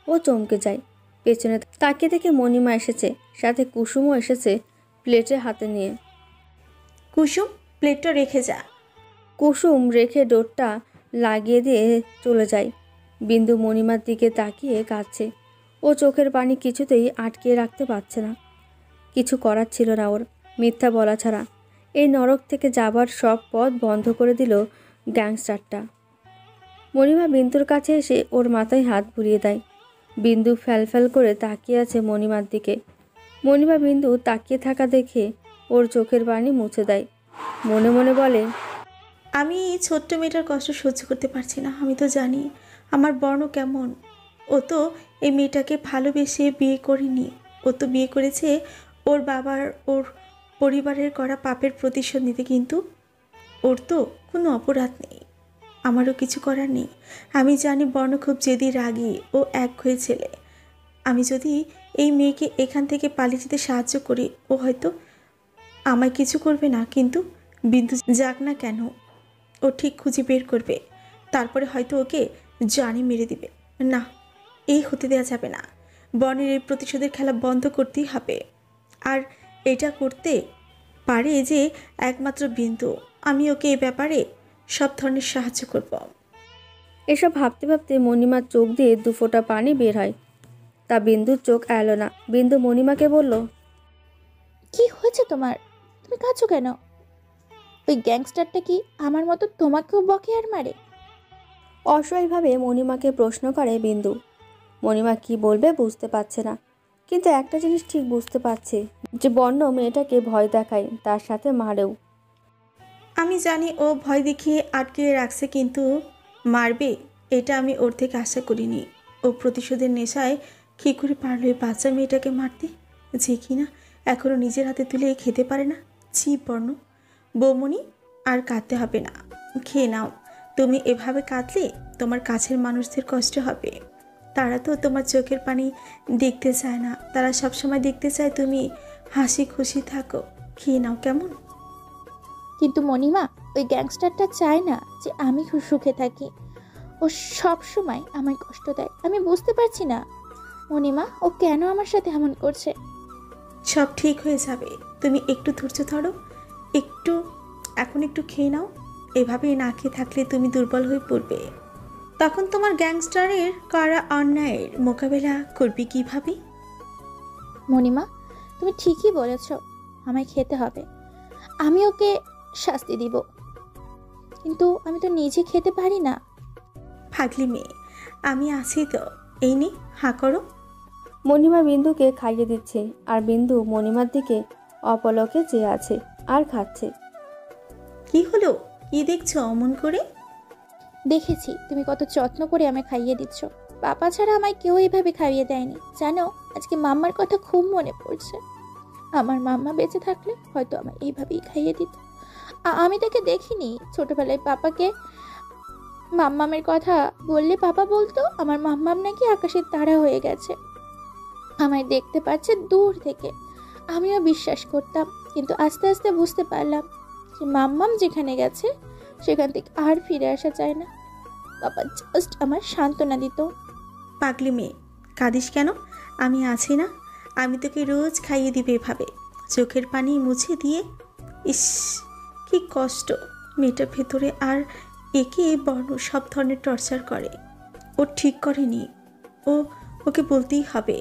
[SPEAKER 2] ও চমকে যায়। পেছনে তাকিয়ে দেখে মণিমা এসেছে, সাথে কুসুমও এসেছে প্লেটে হাতে নিয়ে।
[SPEAKER 6] কুসুম, প্লেটটা রেখে যা।
[SPEAKER 2] কুসুম রেখে ডোরটা লাগিয়ে দিয়ে চলে যায়। বিন্দু মণিমার দিকে তাকিয়ে কাঁদছে। ও চোখের পানি কিছুতেই আটকিয়ে রাখতে পারছে না। কিছু করার ছিল না ওর, মিথ্যা বলা ছাড়া। এই নরক থেকে যাবার সব পথ বন্ধ করে দিল গ্যাংস্টারটা। মণিমা বিন্দুর কাছে এসে ওর মাথায় হাত বুলিয়ে দেয়। বিন্দু ফ্যালফ্যাল করে তাকিয়ে আছে মণিমার দিকে। মণিমা বিন্দু তাকিয়ে থাকা দেখে ওর চোখের পানি মুছে দেয়। মনে মনে বলে,
[SPEAKER 6] আমি এই ছোট্ট মেয়েটার কষ্ট সহ্য করতে পারছি না। আমি তো জানি আমার বর্ণ কেমন। ও তো এই মেয়েটাকে ভালোবেসে বিয়ে করেনি। ও তো বিয়ে করেছে ওর বাবার, ওর পরিবারের করা পাপের প্রতিশোধ নিতে, কিন্তু ওর তো কোনো অপরাধ নেই। আমারও কিছু করার নেই। আমি জানি বর্ণ খুব জেদি, রাগী ও একঘয়ে ছেলে। আমি যদি এই মেয়েকে এখান থেকে পালিয়ে যেতে সাহায্য করি, ও হয়তো আমায় কিছু করবে না, কিন্তু বিন্দু যাক না কেন, ও ঠিক খুঁজে বের করবে। তারপরে হয়তো ওকে জানে মেরে দিবে। না, এই হতে দেওয়া যাবে না। বর্ণের এই প্রতিশোধের খেলা বন্ধ করতেই হবে। আর এটা করতে পারে যে একমাত্র বিন্দু। আমি ওকে এ ব্যাপারে সব ধরনের সাহায্য করব।
[SPEAKER 2] এসব ভাবতে ভাবতে মণিমার চোখ দিয়ে দুফোঁটা পানি বের হয়। তা বিন্দুর চোখ এলো না। বিন্দু মণিমাকে বলল,
[SPEAKER 1] কি হয়েছে তোমার? তুমি কাঁদছো কেন? ওই গ্যাংস্টারটা কি আমার মতো তোমাকেও বকে আর মারে?
[SPEAKER 2] অসহায়ভাবে মণিমাকে প্রশ্ন করে বিন্দু। মণিমা কি বলবে বুঝতে পারছে না, কিন্তু একটা জিনিস ঠিক বুঝতে পারছে যে বর্ণ মেয়েটাকে ভয় দেখায়, তার সাথে মারেও।
[SPEAKER 6] আমি জানি ও ভয় দেখিয়ে আটকে রাখছে, কিন্তু মারবে এটা আমি ওর থেকে আশা করিনি। ও প্রতিশোধের নেশায় কী করে পারলো এই বাচ্চা মেয়েটাকে মারতে, যে কিনা এখনও নিজের হাতে তুলে খেতে পারে না। ছি বর্ণ। বৌমনি, আর কাঁদতে হবে না, খেয়ে নাও। তুমি এভাবে কাঁদলে তোমার কাছের মানুষদের কষ্ট হবে। তারা তো তোমার চোখের পানি দেখতে চায় না, তারা সবসময় দেখতে চায় তুমি হাসি খুশি থাকো। খেয়ে নাও কেমন?
[SPEAKER 1] কিন্তু মণিমা, ওই গ্যাংস্টারটা চায় না যে আমি সুখে থাকি। ও সব সময় আমায় কষ্ট দেয়। আমি বুঝতে পারছি না মণিমা, ও কেন আমার সাথে এমন করছে।
[SPEAKER 6] সব ঠিক হয়ে যাবে, তুমি একটু ধৈর্য ধরো। এখন একটু খেয়ে নাও। এভাবে না খেয়ে থাকলে তুমি দুর্বল হয়ে পড়বে। তখন তোমার গ্যাংস্টারের করা অন্যায়ের মোকাবেলা করবে কিভাবে?
[SPEAKER 1] মণিমা, তুমি ঠিকই বলেছ, আমায় খেতে হবে। আমি ওকে শাস্তি দিব, কিন্তু আমি তো নিজে খেতে পারি না।
[SPEAKER 6] ফাগলি মেয়ে, আমি আছি তো। এই নে, হাঁ করো।
[SPEAKER 2] মণিমা বিন্দুকে খাইয়ে দিচ্ছে, আর বিন্দু মণিমার দিকে অপলকে চেয়ে আছে আর খাচ্ছে।
[SPEAKER 6] কি হলো? কি দেখছো অমন করে?
[SPEAKER 1] দেখেছি তুমি কত যত্ন করে আমায় খাইয়ে দিচ্ছ। পাপা ছাড়া আমায় কেউ এভাবে খাইয়ে দেয়নি। জানো, আজকে মাম্মার কথা খুব মনে পড়ছে। আমার মাম্মা বেঁচে থাকলে হয়তো আমায় এইভাবেই খাইয়ে দিত। আমি তাকে দেখিনি ছোটবেলায়। পাপাকে মাম্মামের কথা বললে পাপা বলতো আমার মাম্মাম নাকি আকাশের তারা হয়ে গেছে, আমায় দেখতে পাচ্ছে দূর থেকে। আমিও বিশ্বাস করতাম, কিন্তু আস্তে আস্তে বুঝতে পারলাম যে মাম্মাম যেখানে গেছে সেখান থেকে আর ফিরে আসা যায় না। বাবা জাস্ট আমার সান্ত্বনা দিত।
[SPEAKER 6] পাগলি মেয়ে, কাঁদিস কেন? আমি আছি না। আমি তোকে রোজ খাইয়ে দিবে এভাবে, চোখের পানি মুছে দিয়ে। ইস, কি কষ্ট মেয়েটার ভেতরে। আর একে বর্ণ সব ধরনের টর্চার করে। ও ঠিক করেনি। ওকে বলতেই হবে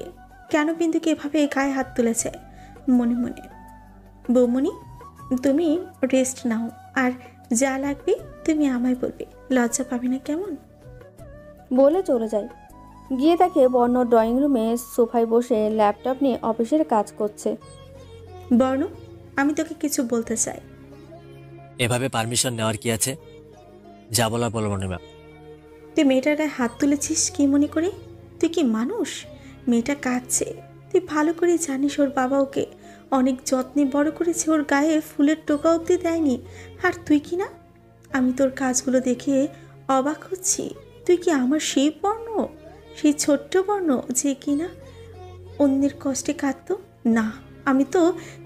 [SPEAKER 6] কেন বিন্দুকে এভাবে গায়ে হাত তুলেছে। মনে মনে, বৌমনি, তুমি রেস্ট নাও, আর যা লাগবে তুমি আমায় বলবে। লজ্জা পাবে না কেমন?
[SPEAKER 2] বলে চলে যায়। গিয়ে দেখে বর্ণ ড্রয়িং রুমে সোফায় বসে ল্যাপটপ নিয়ে অফিসের কাজ করছে।
[SPEAKER 6] বর্ণ, আমি তোকে কিছু বলতে চাই।
[SPEAKER 3] এভাবে পারমিশন নেওয়ার কি আছে? যা বলার বলো মণিমা।
[SPEAKER 6] তুই মেয়েটার গায়ে হাত তুলেছিস কি মনে করে? তুই কি মানুষ? মেয়েটা কাঁদছে, তুই ভালো করে জানিস ওর বাবা ওকে অনেক যত্নে বড় করেছে, ওর গায়ে ফুলের টোকা অবধি দেয়নি। আর তুই কি না? আমি তোর কাজগুলো দেখে অবাক হচ্ছি। তুই কি আমার সেই বর্ণ, সেই ছোট্ট বর্ণ যে কিনা অন্যের কষ্টে কাঁদত? না, আমি তো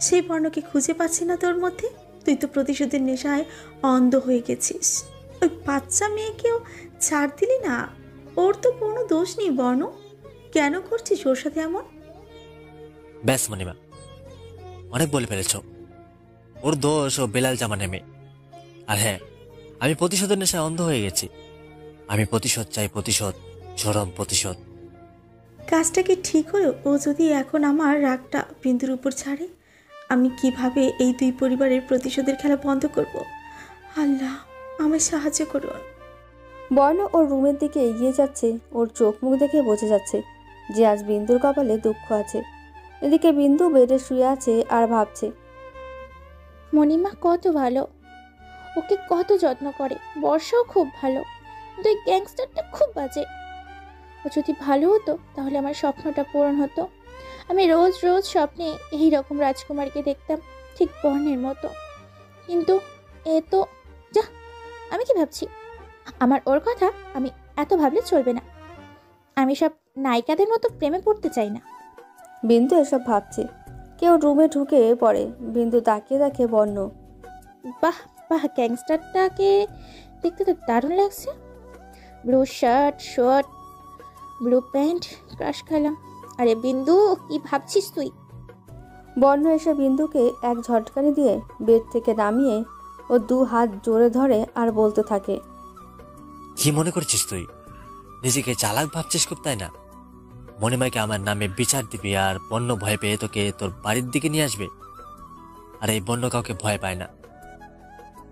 [SPEAKER 6] সেই বর্ণকে খুঁজে পাচ্ছি না তোর মধ্যে। তুই তো প্রতিশোধের নেশায় অন্ধ হয়ে গেছিস। ওই বাচ্চা মেয়েকেও ছাড় দিলি না। ওর তো কোনো দোষ নেই বর্ণ, কেন করছিস ওর সাথে এমন?
[SPEAKER 3] ব্যাস মণিমা, অনেক বলে ফেলেছ। ওর দোষ ও বেলাল জামা নেমে। আর হ্যাঁ, আমি প্রতিশোধের নেশায় অন্ধ হয়ে গেছি। আমি প্রতিশোধ চাই, প্রতিশোধ, চরম প্রতিশোধ।
[SPEAKER 6] কাজটা কি ঠিক হলো? ও যদি এখন আমার রাগটা বিন্দুর উপর ছাড়ে, আমি কিভাবে এই দুই পরিবারের প্রতিশোধের খেলা বন্ধ করব? আল্লাহ, আমায় সাহায্য করুন।
[SPEAKER 2] বর্ণ ওর রুমের দিকে এগিয়ে যাচ্ছে। ওর চোখ মুখ দেখে বোঝা যাচ্ছে যে আজ বিন্দুর কপালে দুঃখ আছে। এদিকে বিন্দু বেডে শুয়ে আছে আর ভাবছে,
[SPEAKER 1] মণিমা কত ভালো, ওকে কত যত্ন করে। বর্ষাও খুব ভালো, কিন্তু এই গ্যাংস্টারটা খুব বাজে। ও যদি ভালো হতো তাহলে আমার স্বপ্নটা পূরণ হতো। আমি রোজ রোজ স্বপ্নে এই রকম রাজকুমারকে দেখতাম, ঠিক বর্ণের মতো। কিন্তু এ তো যা, আমি কি ভাবছি? আমার ওর কথা আমি এত ভাবলে চলবে না। আমি সব নায়িকাদের মতো প্রেমে পড়তে চাই না।
[SPEAKER 2] বিন্দু এসব ভাবছে। কেউ রুমে ঢুকে পড়ে। বিন্দু তাকিয়ে দেখে বর্ণ।
[SPEAKER 1] বাহ বাহ, গ্যাংস্টারটাকে দেখতে তো দারুণ লাগছে। Blue shirt, blue pant, crush খেলাম। আরে বিন্দু, কি ভাবছিস তুই?
[SPEAKER 2] বর্ণ এসে বিন্দুকে এক ঝটকানি দিয়ে বেড থেকে নামিয়ে ও দু হাত জোরে ধরে আর বলতে থাকে,
[SPEAKER 3] কি মনে করছিস তুই? নিজেকে চালাক ভাবছিস খুব, তাই না? মণিমাকে আমার নামে বিচার দিবি আর বন্য ভয় পেয়ে তোকে তোর বাড়ির দিকে নিয়ে আসবে। আর এই বন্য কাউকে ভয় পায় না।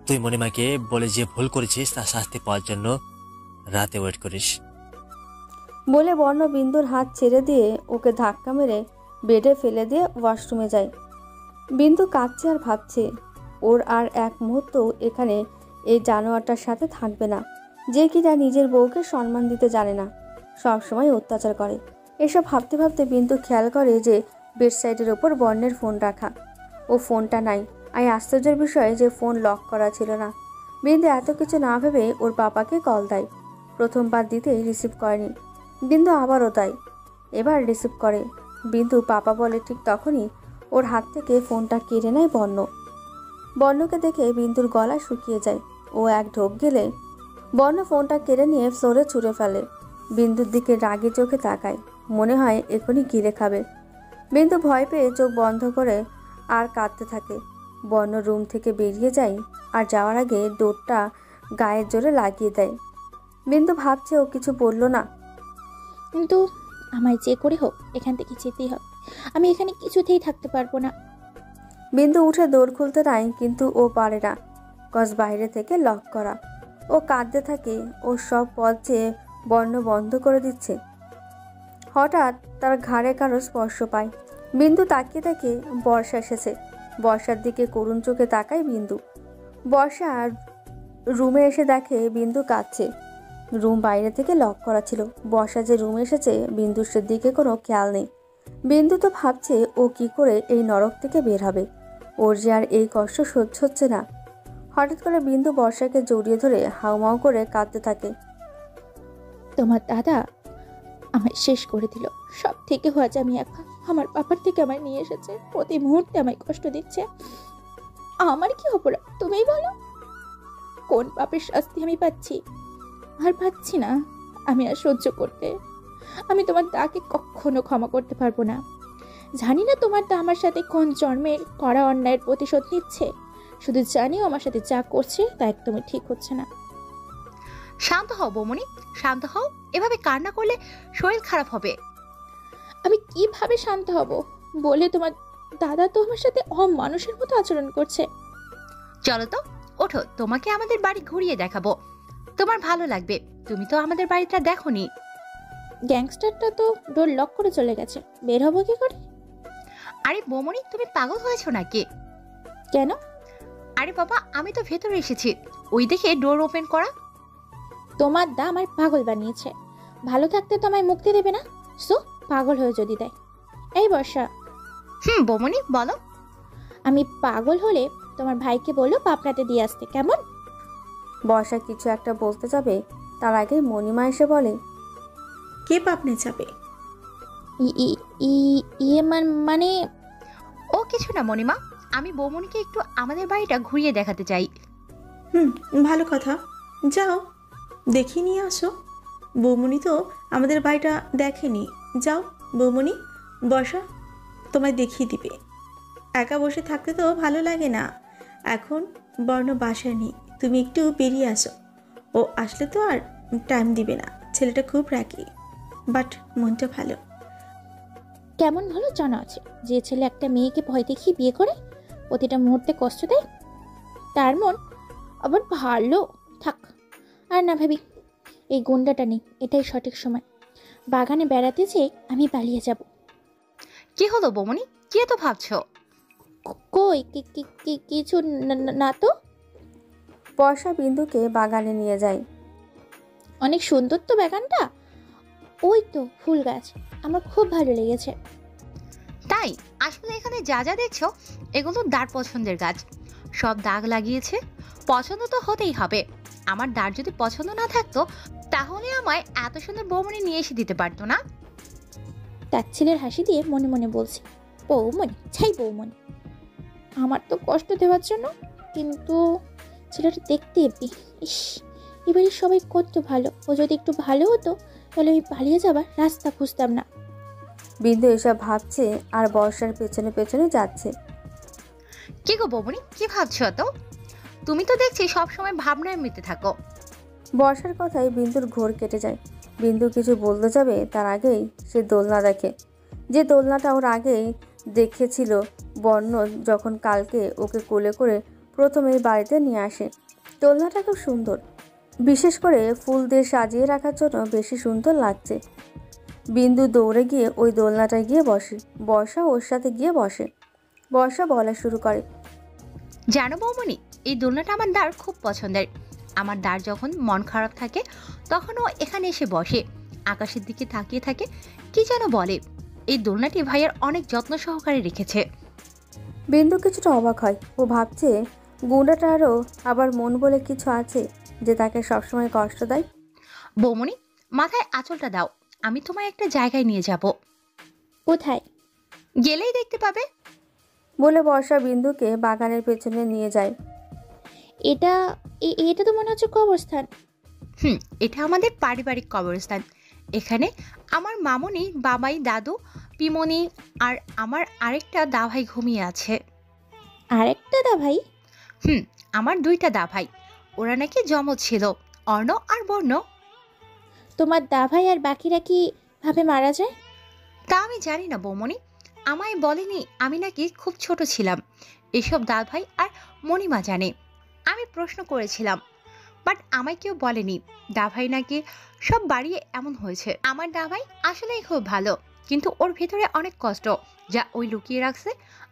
[SPEAKER 3] তুই মণিমাকে বলে যে ভুল করেছিস তার শাস্তি পাওয়ার জন্য রাতে ওয়েট করিস।
[SPEAKER 2] বলে বর্ণ বিন্দুর হাত ছেড়ে দিয়ে ওকে ধাক্কা মেরে বেডে ফেলে দিয়ে ওয়াশরুমে যায়। বিন্দু কাঁদছে আর ভাবছে ওর আর এক মুহূর্ত এখানে এই জানোয়ারটার সাথে থাকবে না, যে কিনা নিজের বউকে সম্মান দিতে জানে না, সবসময় অত্যাচার করে। এসব ভাবতে ভাবতে বিন্দু খেয়াল করে যে বেডসাইডের ওপর বর্ণের ফোন রাখা। ও ফোনটা নাই। আর আশ্চর্যের বিষয় যে ফোন লক করা ছিল না। বিন্দু এত কিছু না ভেবে ওর পাপাকে কল দেয়। প্রথমবার দিতেই রিসিভ করেনি। বিন্দু আবারও দেয়, এবার রিসিভ করে। বিন্দু পাপা বলে ঠিক তখনই ওর হাত থেকে ফোনটা কেড়ে নেয় বর্ণ। বর্ণকে দেখে বিন্দুর গলা শুকিয়ে যায়। ও এক ঢোক গেলে বর্ণ ফোনটা কেড়ে নিয়ে ফ্লোরে ছুঁড়ে ফেলে। বিন্দুর দিকে রাগে চোখে তাকায়, মনে হয় এখনই গিলে খাবে। বিন্দু ভয় পেয়ে চোখ বন্ধ করে আর কাঁদতে থাকে। বর্ণ রুম থেকে বেরিয়ে যায় আর যাওয়ার আগে ডোরটা গায়ের জোরে লাগিয়ে দেয়। বিন্দু ভাবছে ও কিছু বলল না,
[SPEAKER 1] কিন্তু আমায় যে করে হোক এখান থেকে যেতেই হবে। আমি এখানে কিছুতেই থাকতে পারবো না।
[SPEAKER 2] বিন্দু উঠে দৌড় খুলতে নেয়, কিন্তু ও পারে না, কজ বাইরে থেকে লক করা। ও কাঁদতে থাকে। ও সব পথ চেয়ে বর্ণ বন্ধ করে দিচ্ছে। হঠাৎ তার ঘাড়ে কারো স্পর্শ পায়। বিন্দু তাকিয়ে দেখে বর্ষা এসেছে। বর্ষার দিকে করুণ চোখে তাকায় বিন্দু। বর্ষা রুমে এসে দেখে বিন্দু কাঁদছে। রুম বাইরে থেকে লক করা ছিল। বর্ষা যে রুমে এসেছে বিন্দুর সেদিকে কোনো খেয়াল নেই। বিন্দু তো ভাবছে ও কি করে এই নরক থেকে বের হবে। ওর যে আর এই কষ্ট সহ্য হচ্ছে না। হঠাৎ করে বিন্দু বর্ষাকে জড়িয়ে ধরে হাউমাউ করে কাঁদতে থাকে।
[SPEAKER 1] তোমার দাদা আমায় শেষ করে দিল। সব থেকে হওয়া আমি একা। আমার পাপার থেকে আমায় নিয়ে এসেছে, প্রতি মুহূর্তে আমায় কষ্ট দিচ্ছে। আমার কি অপরাধ তুমিই বলো? কোন পাপের শাস্তি আমি পাচ্ছি? আর পাচ্ছি না আমি আর সহ্য করতে। আমি তোমার দাকে কখনো ক্ষমা করতে পারবো না। জানি না তোমার দা আমার সাথে কোন জন্মের করা অন্যায়ের প্রতিশোধ নিচ্ছে। শুধু জানিও আমার সাথে যা করছে তা একদমই ঠিক হচ্ছে না।
[SPEAKER 8] শান্ত হও বৌমনি, শান্ত হও। এভাবে কান্না করলে শরীর খারাপ হবে।
[SPEAKER 1] আমি কিভাবে শান্ত হব? বলে তোমার দাদা তো আমার সাথে অমানুষের মতো আচরণ করছে।
[SPEAKER 8] চলো তো, ওঠো, তোমাকে আমাদের বাড়ি ঘুরিয়ে দেখাবো। তোমার ভালো লাগবে। তুমি তো আমাদের বাড়িটা দেখোনি।
[SPEAKER 1] গ্যাংস্টারটা তো ডোর লক করে চলে গেছে, বের হবো কি করে?
[SPEAKER 8] আরে বৌমনি, তুমি পাগল হয়েছো নাকি?
[SPEAKER 1] কেন?
[SPEAKER 8] আরে বাবা, আমি তো ভেতরে এসেছি, ওই দেখে ডোর ওপেন করা।
[SPEAKER 1] তোমার দা আমার পাগল বানিয়েছে। ভালো থাকতে তো আমায় মুক্তি দেবে না। সো পাগল হয়ে যদি দেয়। এই বর্ষা।
[SPEAKER 8] বৌমনি বলো।
[SPEAKER 1] আমি পাগল হলে তোমার ভাইকে বলো পাপড়াতে দিয়ে আসতে, কেমন?
[SPEAKER 2] বর্ষা কিছু একটা বলতে যাবে, তার আগে মণিমা এসে বলে,
[SPEAKER 6] কে পাপনে যাবে?
[SPEAKER 1] মানে
[SPEAKER 8] ও কিছু না মণিমা, আমি বৌমনিকে একটু আমাদের বাড়িটা ঘুরিয়ে দেখাতে চাই।
[SPEAKER 6] ভালো কথা, যাও দেখি নিয়ে আসো। বৌমনি তো আমাদের বাড়িটা দেখেনি। যাও বৌমনি, বসা, তোমায় দেখিয়ে দিবে। একা বসে থাকতে তো ভালো লাগে না। এখন বর্ণ বাসায় নেই, তুমি একটু বেরিয়ে আসো। ও আসলে তো আর টাইম দিবে না। ছেলেটা খুব রাগি, বাট মনটা ভালো।
[SPEAKER 1] কেমন ভালো জানা আছে যে ছেলে একটা মেয়েকে ভয় দেখিয়ে বিয়ে করে প্রতিটা মুহূর্তে কষ্ট দেয়, তার মন আবার ভালো থাক। আর না ভাবি, এই গুন্ডাটা নেই, এটাই সঠিক সময়। বাগানে বেড়াতে যেয়ে আমি পালিয়ে যাব।
[SPEAKER 8] কি হলো বৌমনি, কি এত ভাবছো?
[SPEAKER 1] কই কিছু না তো।
[SPEAKER 2] বর্ষা বিন্দুকে বাগানে নিয়ে যায়।
[SPEAKER 1] অনেক সুন্দর তো বাগানটা। ওই তো ফুল গাছ, আমার খুব ভালো লেগেছে।
[SPEAKER 8] তাই? আসলে এখানে যা যা দেখছো এগুলো দার পছন্দের গাছ। সব দাগ লাগিয়েছে। পছন্দ তো হতেই হবে। আমার দার যদি পছন্দ না থাকতো তাহলে আমায় এত সুন্দর বৌমনি নিয়ে এসে দিতে পারতো না।
[SPEAKER 1] তার ছেলের হাসি দিয়ে মনে মনে বলছি, বৌমনি ছাই বৌমনি, আমার তো কষ্ট দেওয়ার জন্য। কিন্তু ছেলেটা দেখতে এমনি। ইস, এবারে সবাই কত ভালো। ও যদি একটু ভালো হতো তাহলে আমি পালিয়ে যাবার রাস্তা খুঁজতাম না।
[SPEAKER 2] বিন্দু এসব ভাবছে আর বর্ষার পেছনে পেছনে যাচ্ছে।
[SPEAKER 8] কি গো বৌমনি, কি ভাবছো তো? তুমি তো দেখছি সবসময় ভাবনায় মেতে থাকো।
[SPEAKER 2] বর্ষার কথায় বিন্দুর ঘোর কেটে যায়। বিন্দু কিছু বলতে যাবে তার আগেই সে দোলনা দেখে, যে দোলনাটা ওর আগেই দেখেছিল বর্ণ যখন কালকে ওকে কোলে করে প্রথম এই বাড়িতে নিয়ে আসে। দোলনাটা খুব সুন্দর, বিশেষ করে ফুল দিয়ে সাজিয়ে রাখার জন্য বেশি সুন্দর লাগছে। বিন্দু দৌড়ে গিয়ে ওই দোলনাটায় গিয়ে বসে। বর্ষা ওর সাথে গিয়ে বসে। বর্ষা বলা শুরু করে,
[SPEAKER 8] জানো বৌমনি, এই দোলনাটা আমার দার খুব পছন্দের। আমার দার যখন মন খারাপ থাকে তখন ও এখানে এসে বসে, আকাশের দিকে তাকিয়ে থাকে, কি যেন বলে। এই দোলনাটি ভাইয়ার অনেক যত্ন সহকারে রেখেছে।
[SPEAKER 2] বিন্দু কিছুটা অবাক হয়। ও ভাবছে গুন্ডাটারও আবার মন বলে কিছু আছে যে তাকে সবসময় কষ্ট দেয়।
[SPEAKER 8] বৌমনি, মাথায় আঁচলটা দাও, আমি তোমায় একটা জায়গায় নিয়ে যাব।
[SPEAKER 1] কোথায়?
[SPEAKER 8] গেলেই দেখতে পাবে।
[SPEAKER 2] বলে বর্ষা বিন্দুকে বাগানের পেছনে নিয়ে যায়।
[SPEAKER 1] এটা এটা তো মনে হচ্ছে কবরস্থান।
[SPEAKER 8] এটা আমাদের পারিবারিক কবরস্থান। এখানে আমার মামনি, বাবাই, দাদু, পিমনি আর আমার আরেকটা দাভাই ঘুমিয়ে আছে।
[SPEAKER 1] আরেকটা দা ভাই?
[SPEAKER 8] আমার 2টা দাভাই। ওরা নাকি যমজ ছিল, অর্ণ আর বর্ণ।
[SPEAKER 1] তোমার দা ভাই আর বাকিরা কি ভাবে মারা যায়?
[SPEAKER 8] তা আমি জানি না বৌমনি, আমায় বলেনি। আমি নাকি খুব ছোট ছিলাম, এসব দাভাই আর মণিমা জানে। আমি প্রশ্ন করেছিলাম, বাট আমায় কেউ বলেনি। দাভাই নাকি সব বাড়িয়ে এমন হয়েছে। আমার দাভাই আসলেই খুব ভালো, কিন্তু ওর ভেতরে অনেক কষ্ট, যা ওই লুকিয়ে রাখছে,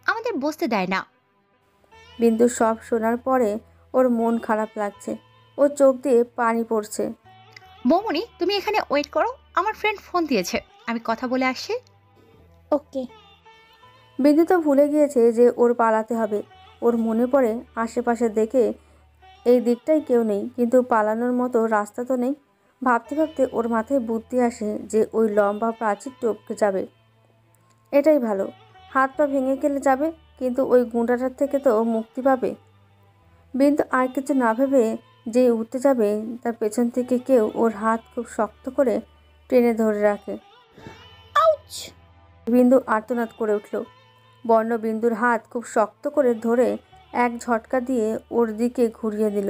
[SPEAKER 8] আমাদের বুঝতে দেয় না।
[SPEAKER 2] বিন্দু সব শোনার পরে ওর মন খারাপ লাগছে। ওর চোখ দিয়ে পানি পড়ছে।
[SPEAKER 8] বৌমনি, তুমি এখানে ওয়েট করো, আমার ফ্রেন্ড ফোন দিয়েছে, আমি কথা বলে আসছি।
[SPEAKER 1] ওকে।
[SPEAKER 2] বিন্দু তো ভুলে গিয়েছে যে ওর পালাতে হবে। ওর মনে পড়ে আশেপাশে দেখে এই দিকটাই কেউ নেই, কিন্তু পালানোর মতো রাস্তা তো নেই। ভাবতে ভাবতে ওর মাথায় বুদ্ধি আসে যে ওই লম্বা প্রাচীর টপকে যাবে, এটাই ভালো। হাত পা ভেঙে গেলে যাবে, কিন্তু ওই গুঁড়াটার থেকে তো মুক্তি পাবে। বিন্দু আর কিছু না ভেবে যে উঠতে যাবে, তার পেছন থেকে কেউ ওর হাত খুব শক্ত করে টেনে ধরে রাখে।
[SPEAKER 1] আউচ!
[SPEAKER 2] বিন্দু আর্তনাদ করে উঠল। বর্ণ বিন্দুর হাত খুব শক্ত করে ধরে এক ঝটকা দিয়ে ওর দিকে ঘুরিয়ে দিল।